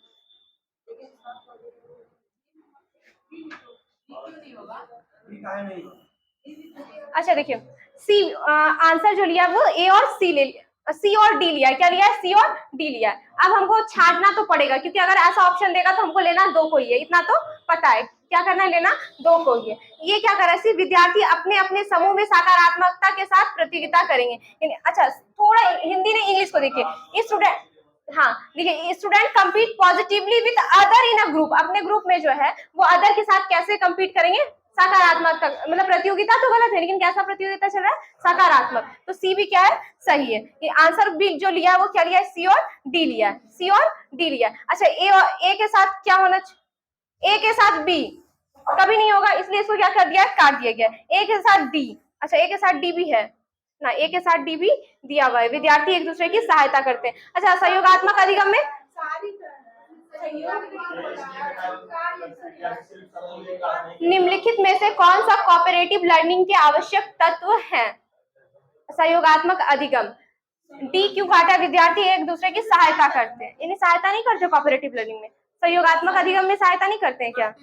अच्छा देखिए, सी आंसर जो लिया वो ए और सी ले लिया, सी और डी लिया है। क्या लिया है? सी और डी लिया है। अब हमको छांटना तो पड़ेगा, क्योंकि अगर ऐसा ऑप्शन देगा तो हमको लेना दो को ही है, इतना तो पता है। क्या करना है? लेना दो को ही है। ये क्या कर रहा है? विद्यार्थी अपने अपने समूह में सकारात्मकता के साथ प्रतियोगिता करेंगे। अच्छा, थोड़ा हिंदी ने इंग्लिश को देखिए। स्टूडेंट, हाँ देखिए, student compete positively with other in a group. अपने ग्रुप में जो है वो अदर के साथ कैसे कम्पीट करेंगे? सकारात्मक, मतलब प्रतियोगिता तो गलत है, लेकिन कैसा प्रतियोगिता चल रहा है? सकारात्मक। तो सी भी क्या है? सही है। ये आंसर बी जो लिया है वो क्या लिया है? सी और डी लिया है। सी और डी लिया है। अच्छा, ए और ए के साथ क्या होना चाहिए? ए के साथ बी कभी नहीं होगा, इसलिए इसको क्या कर दिया है? काट दिया गया। ए के साथ डी। अच्छा, ए के साथ डी भी है ना, ए के साथ डी भी दिया हुआ है। विद्यार्थी एक दूसरे की सहायता करते हैं। अच्छा, सहयोगात्मक अधिगम में निम्नलिखित में से कौन सा कोऑपरेटिव लर्निंग के आवश्यक तत्व है? सहयोगात्मक अधिगम। डी क्यों काटा? विद्यार्थी एक दूसरे की सहायता करते हैं। इन्हें सहायता नहीं करते कोऑपरेटिव लर्निंग में? सहयोगात्मक अधिगम में सहायता नहीं करते हैं क्या?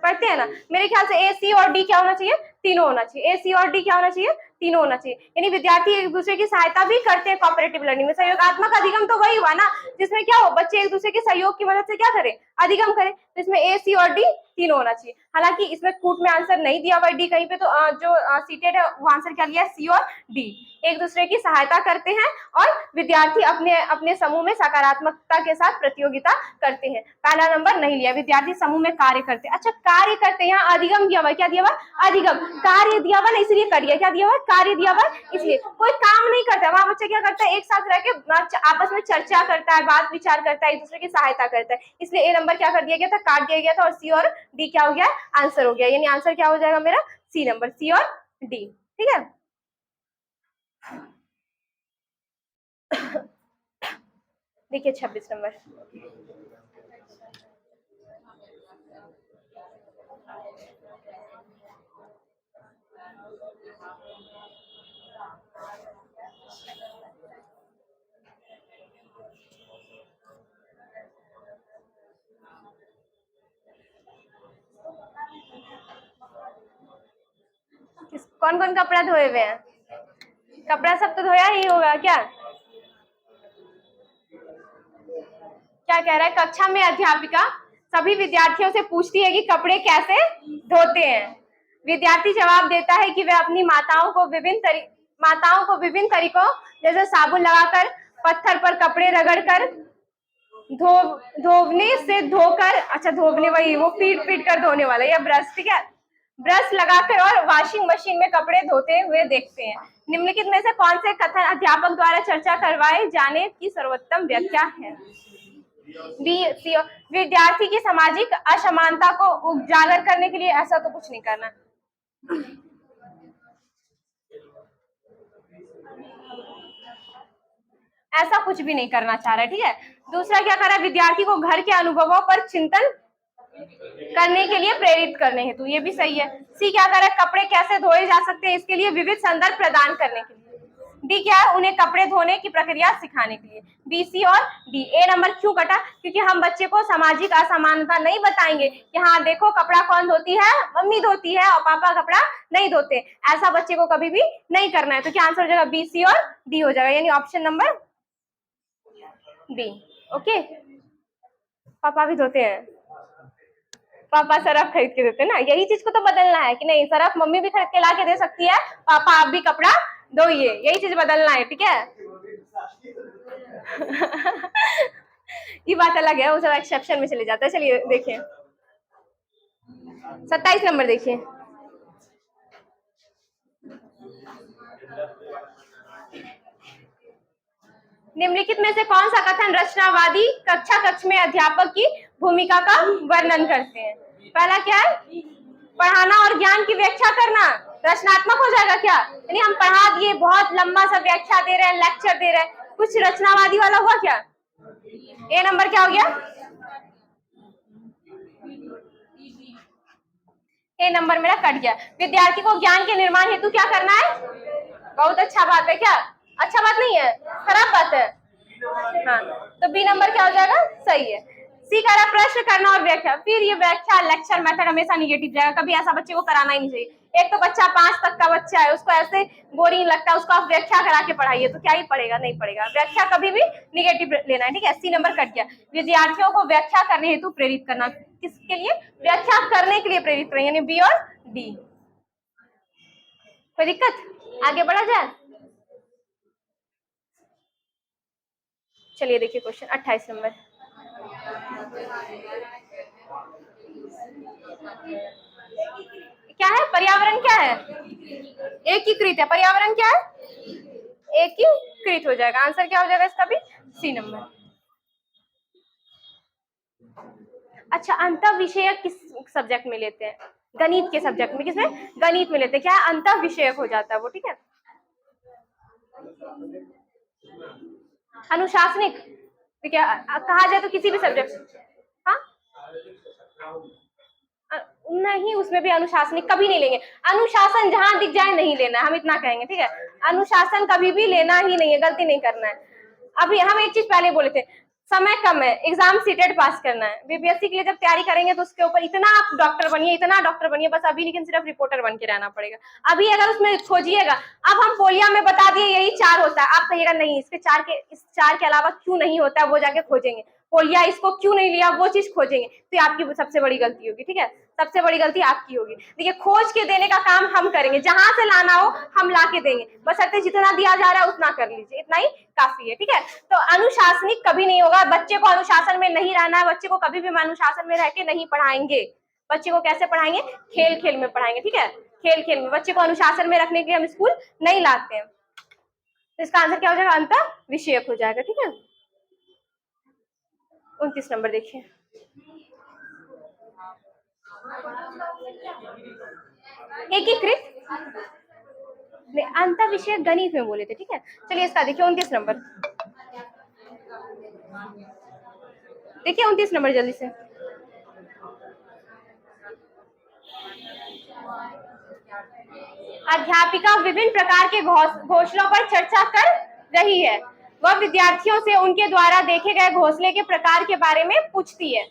पढ़ते हैं ना। मेरे ख्याल से ए, सी और डी क्या होना चाहिए? तीनों होना चाहिए। ए, सी और डी क्या होना चाहिए? तीनों होना चाहिए। यानी विद्यार्थी एक दूसरे की सहायता भी करते हैं कोऑपरेटिव लर्निंग में। सहयोगात्मक अधिगम तो वही हुआ ना जिसमें क्या हो, बच्चे एक दूसरे के सहयोग की मदद से क्या करें? अधिगम करें। तो इसमें ए, सी और डी तीनों होना चाहिए। हालांकि इसमें कूट में आंसर नहीं दिया हुआ डी कहीं पे, तो जो सीटेड है वो आंसर क्या लिया है? सी और डी। एक दूसरे की सहायता करते हैं और विद्यार्थी अपने अपने समूह में सकारात्मकता के साथ प्रतियोगिता करते हैं। पहला नंबर नहीं लिया। विद्यार्थी समूह में कार्य करते हैं। अच्छा, कार्य करते हैं, यहाँ अधिगम दिया हुआ है। क्या दिया हुआ? अधिगम। कार्य दिया हुआ ना, इसलिए करिए। क्या दिया हुआ? कार्य दिया हुआ, इसलिए। कोई काम नहीं करता वहां, बच्चा क्या करता है? एक साथ रह के आपस में चर्चा करता है, बात विचार करता है, एक दूसरे की सहायता करता है। इसलिए ए नंबर क्या कर दिया गया था? काट दिया गया था। और सी और डी क्या हो गया? आंसर हो गया। यानी आंसर क्या हो जाएगा मेरा? सी नंबर, सी और डी। ठीक है, देखिए 26 नंबर। कौन कौन कपड़ा धोए हुए हैं? कपड़ा सब तो धोया ही होगा। क्या क्या कह रहा है? कक्षा में अध्यापिका सभी विद्यार्थियों से पूछती है कि कपड़े कैसे धोते हैं। विद्यार्थी जवाब देता है कि वह अपनी माताओं को विभिन्न तरीकों, जैसे साबुन लगाकर, पत्थर पर कपड़े रगड़कर, धोने से धोकर, अच्छा धोने वही वो पीट पीट कर धोने वाला, या ब्रश, ठीक है, ब्रश लगाकर और वॉशिंग मशीन में कपड़े धोते हुए देखते हैं। निम्नलिखित में से कौन से कथन अध्यापक द्वारा चर्चा करवाए जाने की सर्वोत्तम व्याख्या है? B C. विद्यार्थी की सामाजिक असमानता को उजागर करने के लिए ऐसा तो कुछ नहीं करना। ऐसा कुछ भी नहीं करना चाह रहा है, ठीक है। दूसरा क्या कर रहा है, विद्यार्थी को घर के अनुभवों पर चिंतन करने के लिए प्रेरित करने हेतु, ये भी सही है। सी क्या कर रहा है, कपड़े कैसे धोए जा सकते हैं इसके लिए विविध संदर्भ प्रदान करने के लिए। डी क्या है, उन्हें कपड़े धोने की प्रक्रिया सिखाने के लिए। बी सी और डी। ए नंबर क्यों कटा, क्योंकि हम बच्चे को सामाजिक असमानता नहीं बताएंगे कि हाँ देखो कपड़ा कौन धोती है, मम्मी धोती है और पापा कपड़ा नहीं धोते, ऐसा बच्चे को कभी भी नहीं करना है। तो क्या आंसर हो जाएगा, बी सी और डी हो जाएगा, यानी ऑप्शन नंबर बी। ओके, पापा भी धोते हैं, पापा सरफ खरीद के देते हैं ना, यही चीज को तो बदलना है कि नहीं, सरफ मम्मी भी खरीद के ला के दे सकती है, पापा आप भी कपड़ा धोइए, यही चीज बदलना है, ठीक है। ये बात अलग है, वो सब एक्सेप्शन में चले जाता है। चलिए देखिए 27 नंबर देखिए। निम्नलिखित में से कौन सा कथन रचनावादी कक्षा कक्ष में अध्यापक की भूमिका का वर्णन करते हैं। पहला क्या है, पढ़ाना और ज्ञान की व्याख्या करना रचनात्मक हो जाएगा क्या, यानी हम पढ़ा दिए, बहुत लंबा सा व्याख्या दे रहे हैं, लेक्चर दे रहे हैं, कुछ रचनावादी वाला हुआ क्या। ए नंबर क्या हो गया, ए नंबर मेरा कट गया। विद्यार्थी को ज्ञान के निर्माण हेतु क्या करना है, बहुत अच्छा बात है, क्या अच्छा बात नहीं है, खराब बात है, हाँ, तो बी नंबर क्या हो जाएगा, सही है। सी कह रहा प्रश्न करना और व्याख्या, फिर ये व्याख्या लेक्चर मेथड हमेशा निगेटिव जाएगा, कभी ऐसा बच्चे को कराना ही नहीं चाहिए। एक तो बच्चा 5 तक का बच्चा है, उसको ऐसे बोरिंग लगता है, उसको आप व्याख्या करा के पढ़ाइए तो क्या ही पढ़ेगा, नहीं पढ़ेगा, व्याख्या कभी भी निगेटिव लेना है, ठीक है। सी नंबर कट गया। विद्यार्थियों को व्याख्या करने हेतु प्रेरित करना, किसके लिए, व्याख्या करने के लिए प्रेरित करें, यानी बी और डी। कोई दिक्कत, आगे बढ़ा जाए। चलिए देखिए क्वेश्चन 28 नंबर। क्या है, पर्यावरण क्या है, एकीकृत है, पर्यावरण क्या है, एकीकृत हो जाएगा, आंसर क्या हो जाएगा इसका भी, सी नंबर। अच्छा, अंतर विषयक किस सब्जेक्ट में लेते हैं, गणित के सब्जेक्ट में, किसमें, गणित में लेते हैं, क्या है अंतर विषयक हो जाता है वो, ठीक है। अनुशासनिक क्या कहा जाए तो किसी भी सब्जेक्ट, हाँ नहीं, उसमें भी अनुशासनिक कभी नहीं लेंगे, अनुशासन जहां दिख जाए नहीं लेना है, हम इतना कहेंगे, ठीक है। अनुशासन कभी भी लेना ही नहीं है, गलती नहीं करना है। अभी हम एक चीज पहले बोले थे, समय कम है, एग्जाम सीटेट पास करना है, बीपीएससी के लिए जब तैयारी करेंगे तो उसके ऊपर इतना आप डॉक्टर बनिए, इतना डॉक्टर बनिए, बस अभी लेकिन सिर्फ रिपोर्टर बन के रहना पड़ेगा। अभी अगर उसमें खोजिएगा, अब हम पोलिया में बता दिए यही 4 होता है, आप कहिएगा नहीं इसके इस 4 के अलावा क्यों नहीं होता है, वो जाके खोजेंगे, पोलिया इसको क्यों नहीं लिया वो चीज खोजेंगे, तो आपकी सबसे बड़ी गलती होगी, ठीक है, सबसे बड़ी गलती आपकी होगी। देखिए खोज के देने का काम हम करेंगे, जहां से लाना हो हम ला के देंगे, बस अगर जितना दिया जा रहा है उतना कर लीजिए, इतना ही काफी है, ठीक है। तो अनुशासनिक कभी नहीं होगा, बच्चे को अनुशासन में नहीं रहना है, बच्चे को कभी भी अनुशासन में रह के नहीं पढ़ाएंगे, बच्चे को कैसे पढ़ाएंगे, खेल खेल में पढ़ाएंगे, ठीक है, खेल खेल में, बच्चे को अनुशासन में रखने के लिए हम स्कूल नहीं लाते हैं। तो इसका आंसर क्या हो जाएगा, अंतर विषयक हो जाएगा, ठीक है। 29 नंबर देखिए। एकीकृत अंतर विषय गणित में बोले थे, ठीक है। चलिए इसका देखिए 29 नंबर देखिए, 29 नंबर जल्दी से। अध्यापिका विभिन्न प्रकार के घोंसलों पर चर्चा कर रही है, वह विद्यार्थियों से उनके द्वारा देखे गए घोंसले के प्रकार के बारे में पूछती है।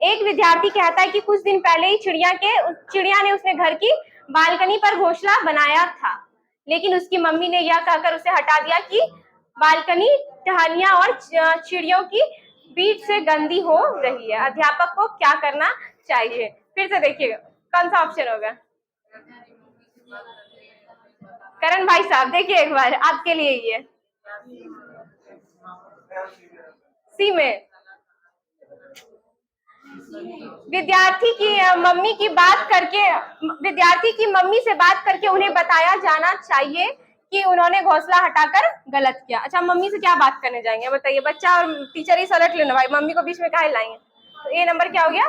एक विद्यार्थी कहता है कि कुछ दिन पहले ही चिड़िया ने उसने घर की बालकनी पर घोंसला बनाया था, लेकिन उसकी मम्मी ने यह कहकर उसे हटा दिया कि बालकनी टहनियां और चिड़ियों की बीच से गंदी हो रही है। अध्यापक को क्या करना चाहिए, फिर से देखिएगा कौन सा ऑप्शन होगा। करण भाई साहब देखिए एक बार, आपके लिए ही है, सी में। विद्यार्थी की मम्मी की मम्मी से बात करके उन्हें बताया जाना चाहिए कि उन्होंने घोंसला हटाकर गलत किया। अच्छा, मम्मी से क्या बात करने जाएंगे बताइए, बच्चा और टीचर ही सलट लेना भाई, मम्मी को बीच में काहे लाएंगे। तो ए नंबर क्या हो गया?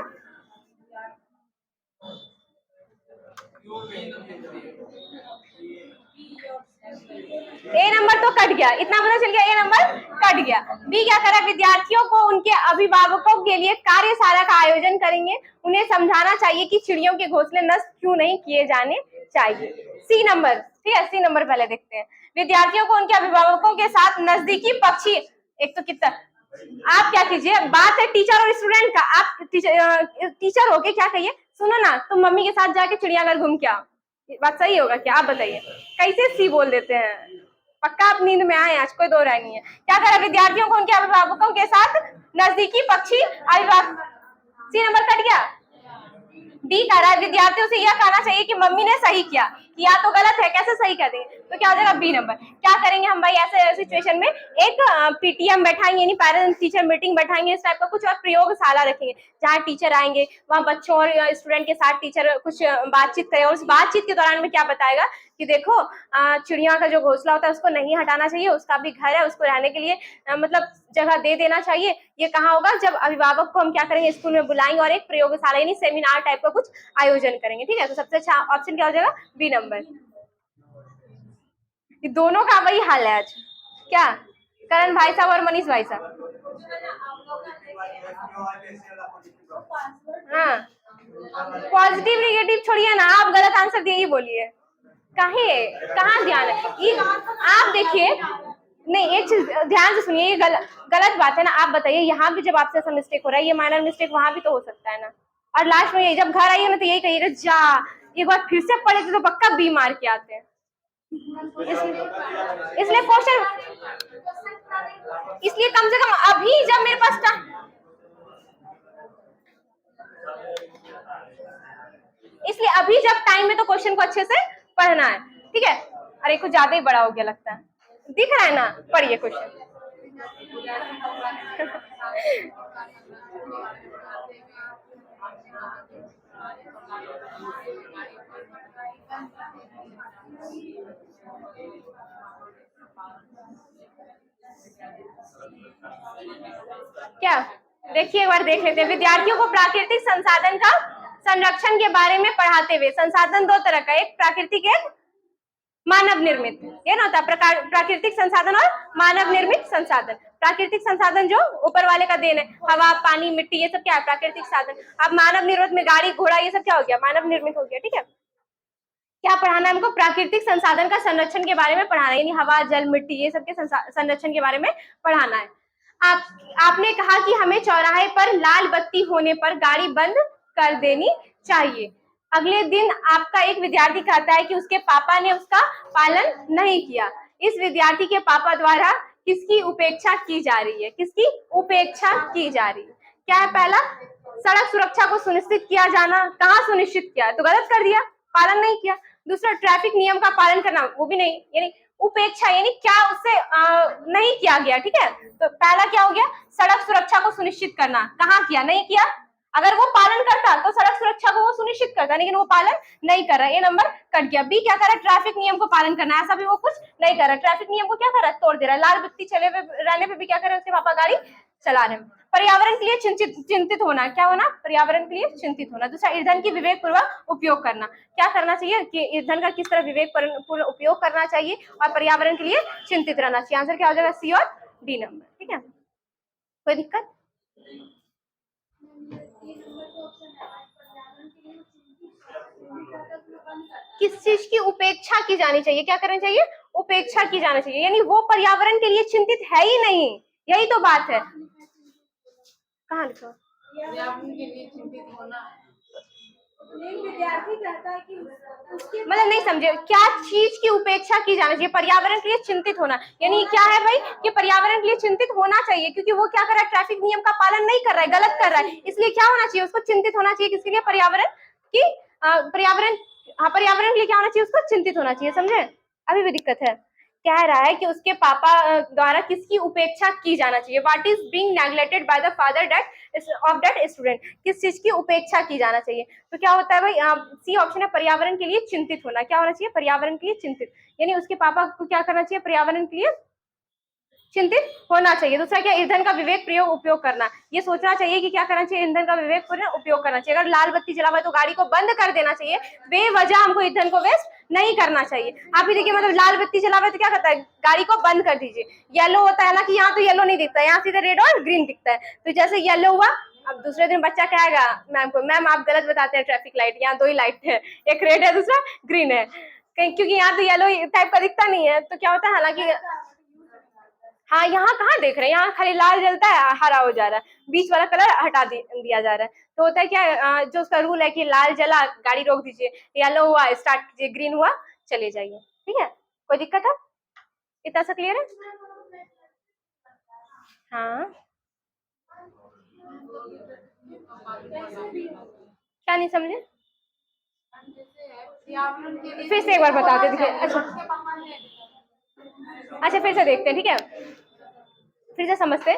ए नंबर तो कट गया, इतना पता चल गया, ए नंबर कट गया। बी क्या करा, विद्यार्थियों को उनके अभिभावकों के लिए कार्यशाला का आयोजन करेंगे, उन्हें समझाना चाहिए कि चिड़ियों के घोंसले नष्ट क्यों नहीं किए जाने चाहिए। सी नंबर, ठीक है, सी नंबर पहले देखते हैं। विद्यार्थियों को उनके अभिभावकों के साथ नजदीकी पक्षी, एक तो कितना, आप क्या कीजिए, बात है टीचर और स्टूडेंट का, आप टीचर हो के क्या कहिए, सुनो ना तुम मम्मी के साथ जाके चिड़ियाघर घूम के आओ, बात सही होगा क्या, आप बताइए। कैसे सी बोल देते हैं, पक्का आप नींद में आए आज, कोई दो राय नहीं है। क्या करा, विद्यार्थियों को उनके अभिभावकों के साथ नजदीकी पक्षी अभिभावक, सी नंबर कट गया। डी कह रहा है विद्यार्थियों से यह कहना चाहिए कि मम्मी ने सही किया, किया तो गलत है, कैसे सही कर देंगे, तो क्या हो जाएगा बी नंबर। क्या करेंगे हम भाई ऐसे सिचुएशन में, एक पीटीएम बैठाएंगे, यानी पेरेंट्स टीचर मीटिंग बैठाएंगे, इस टाइप का कुछ, और प्रयोगशाला रखेंगे जहाँ टीचर आएंगे, वहाँ बच्चों और स्टूडेंट के साथ टीचर कुछ बातचीत करें, और उस बातचीत के दौरान में क्या बताएगा कि देखो चिड़िया का जो घोंसला होता है उसको नहीं हटाना चाहिए, उसका भी घर है, उसको रहने के लिए मतलब जगह दे देना चाहिए। ये कहाँ होगा, जब अभिभावक को हम क्या करेंगे, स्कूल में बुलाएंगे और एक प्रयोगशाला यानी सेमिनार टाइप का कुछ आयोजन करेंगे, ठीक है। तो सबसे अच्छा ऑप्शन क्या हो जाएगा, बी नंबर। ये दोनों का वही हाल है आज, क्या करण भाई साहब और मनीष भाई साहब, हाँ पॉजिटिव निगेटिव छोड़िए ना, आप गलत आंसर दिए ही बोलिए, काहे कहाँ ध्यान है ये, आप देखिए, नहीं एक चीज ध्यान से सुनिए, ये गलत बात है ना, आप बताइए, यहाँ भी जब आपसे ऐसा मिस्टेक हो रहा है, ये माइनर मिस्टेक वहां भी तो हो सकता है ना, और लास्ट में यही जब घर आइए ना तो यही कहिएगा, जा एक बार फिर से पढ़े तो पक्का बी मार के आते हैं, इसलिए क्वेश्चन, इसलिए कम से कम अभी जब मेरे पास इसलिए अभी जब टाइम में तो क्वेश्चन को अच्छे से पढ़ना है, ठीक है। अरे कुछ ज्यादा ही बड़ा हो गया लगता है, दिख रहा है ना, पढ़िए क्वेश्चन। क्या देखिए, एक बार देख लेते हैं, विद्यार्थियों को प्राकृतिक संसाधन का संरक्षण के बारे में पढ़ाते हुए, संसाधन दो तरह का, एक प्राकृतिक, एक मानव निर्मित, ये ना होता है प्राकृतिक संसाधन और मानव निर्मित संसाधन। प्राकृतिक संसाधन जो ऊपर वाले का देन है, हवा पानी मिट्टी, ये सब क्या है, प्राकृतिक साधन। अब मानव निर्मित में गाड़ी घोड़ा ये सब क्या हो गया, मानव निर्मित हो गया, ठीक है। क्या पढ़ाना है हमको, प्राकृतिक संसाधन का संरक्षण के बारे में पढ़ाना है, यानी हवा जल मिट्टी ये सब के संरक्षण के बारे में पढ़ाना है। आपने कहा कि हमें चौराहे पर लाल बत्ती होने पर गाड़ी बंद कर देनी चाहिए। अगले दिन आपका एक विद्यार्थी कहता है कि उसके पापा ने उसका पालन नहीं किया। इस विद्यार्थी के पापा द्वारा किसकी उपेक्षा की जा रही है, किसकी उपेक्षा की जा रही है। क्या है पहला, सड़क सुरक्षा को सुनिश्चित किया जाना, कहाँ सुनिश्चित किया तो गलत कर दिया, पालन नहीं किया। दूसरा, ट्रैफिक नियम का पालन करना, वो भी नहीं, यानी उपेक्षा, यानी क्या उससे नहीं किया गया, ठीक है। तो पहला क्या हो गया, सड़क सुरक्षा को सुनिश्चित करना, कहाँ किया, नहीं किया। अगर वो पालन करता तो सड़क सुरक्षा को वो सुनिश्चित करता, लेकिन वो पालन नहीं कर रहा, ये नंबर कट गया। बी क्या कर रहा है, ट्रैफिक नियम को पालन करना, ऐसा भी वो कुछ नहीं कर रहा, ट्रैफिक नियम को क्या कर रहा है, तोड़ दे रहा है। लाल बत्ती चले रहने पे भी क्या कर रहे हैं, उसके पापा गाड़ी चला रहे हैं। पर्यावरण के लिए चिंतित होना, क्या होना, पर्यावरण के लिए चिंतित होना। दूसरा, ईंधन की विवेक पूर्वक उपयोग करना, क्या करना चाहिए कि ईंधन का किस तरह विवेक पूर्वक उपयोग करना चाहिए, और पर्यावरण के लिए चिंतित रहना चाहिए। आंसर क्या हो जाएगा, सी और डी नंबर, ठीक है। कोई दिक्कत, किस चीज की उपेक्षा की जानी चाहिए, क्या करनी चाहिए, उपेक्षा की जानी चाहिए, यानी वो पर्यावरण के लिए चिंतित है ही नहीं, यही तो बात है। कहाँ लिखा, पर्यावरण के लिए चिंतित होना है, विद्यार्थी कहता है कि मतलब नहीं समझे, क्या चीज की उपेक्षा की जानी चाहिए, पर्यावरण के लिए चिंतित होना, यानी क्या है भाई कि पर्यावरण के लिए चिंतित होना चाहिए, क्योंकि वो क्या कर रहा है, ट्रैफिक नियम का पालन नहीं कर रहा है, गलत कर रहा है, इसलिए क्या होना चाहिए, उसको चिंतित होना चाहिए, किसके लिए, पर्यावरण की, पर्यावरण, हाँ पर्यावरण के लिए क्या होना चाहिए, उसको चिंतित होना चाहिए, समझे। अभी भी दिक्कत है, कह रहा है कि उसके पापा द्वारा किसकी उपेक्षा की जाना चाहिए। What is being neglected by the father that of that student, किस चीज की उपेक्षा की जाना चाहिए। तो क्या होता है भाई, सी ऑप्शन है पर्यावरण के लिए चिंतित होना। क्या होना चाहिए, पर्यावरण के लिए चिंतित, यानी उसके पापा को क्या करना चाहिए, पर्यावरण के लिए चिंतित होना चाहिए। दूसरा क्या, ईंधन का विवेक प्रयोग उपयोग करना, ये सोचना चाहिए कि क्या करना चाहिए, ईंधन का विवेक पूर्ण उपयोग करना चाहिए। अगर लाल बत्ती जला हुआ है तो गाड़ी को बंद कर देना चाहिए, बेवजह हमको ईंधन को वेस्ट नहीं करना चाहिए। आप ही देखिए, मतलब लाल बत्ती जला हुआ है तो क्या करता है, गाड़ी को बंद कर दीजिए। येलो होता है ना, कि यहाँ तो येलो नहीं दिखता है, यहाँ सीधे रेड और ग्रीन दिखता है। तो जैसे येलो हुआ, अब दूसरे दिन बच्चा कहेगा मैम को, मैम आप गलत बताते हैं ट्रैफिक लाइट, यहाँ दो ही लाइट है, एक रेड है दूसरा ग्रीन है, क्योंकि यहाँ तो येलो टाइप का दिखता नहीं है। तो क्या होता है, हालांकि हाँ यहाँ कहाँ देख रहे हैं, यहाँ खाली लाल जलता है, हरा हो जा रहा है, बीच वाला कलर हटा दिया जा रहा है। तो होता है क्या, जो उसका रूल है कि लाल जला गाड़ी रोक दीजिए, येलो हुआ स्टार्ट कीजिए, ग्रीन हुआ चले जाइए। ठीक है, कोई दिक्कत है, इतना सा क्लियर है। हाँ, क्या नहीं समझे, फिर से एक बार बताते देखिए। अच्छा, अच्छा फिर से देखते हैं, ठीक है, फिर से समझते हैं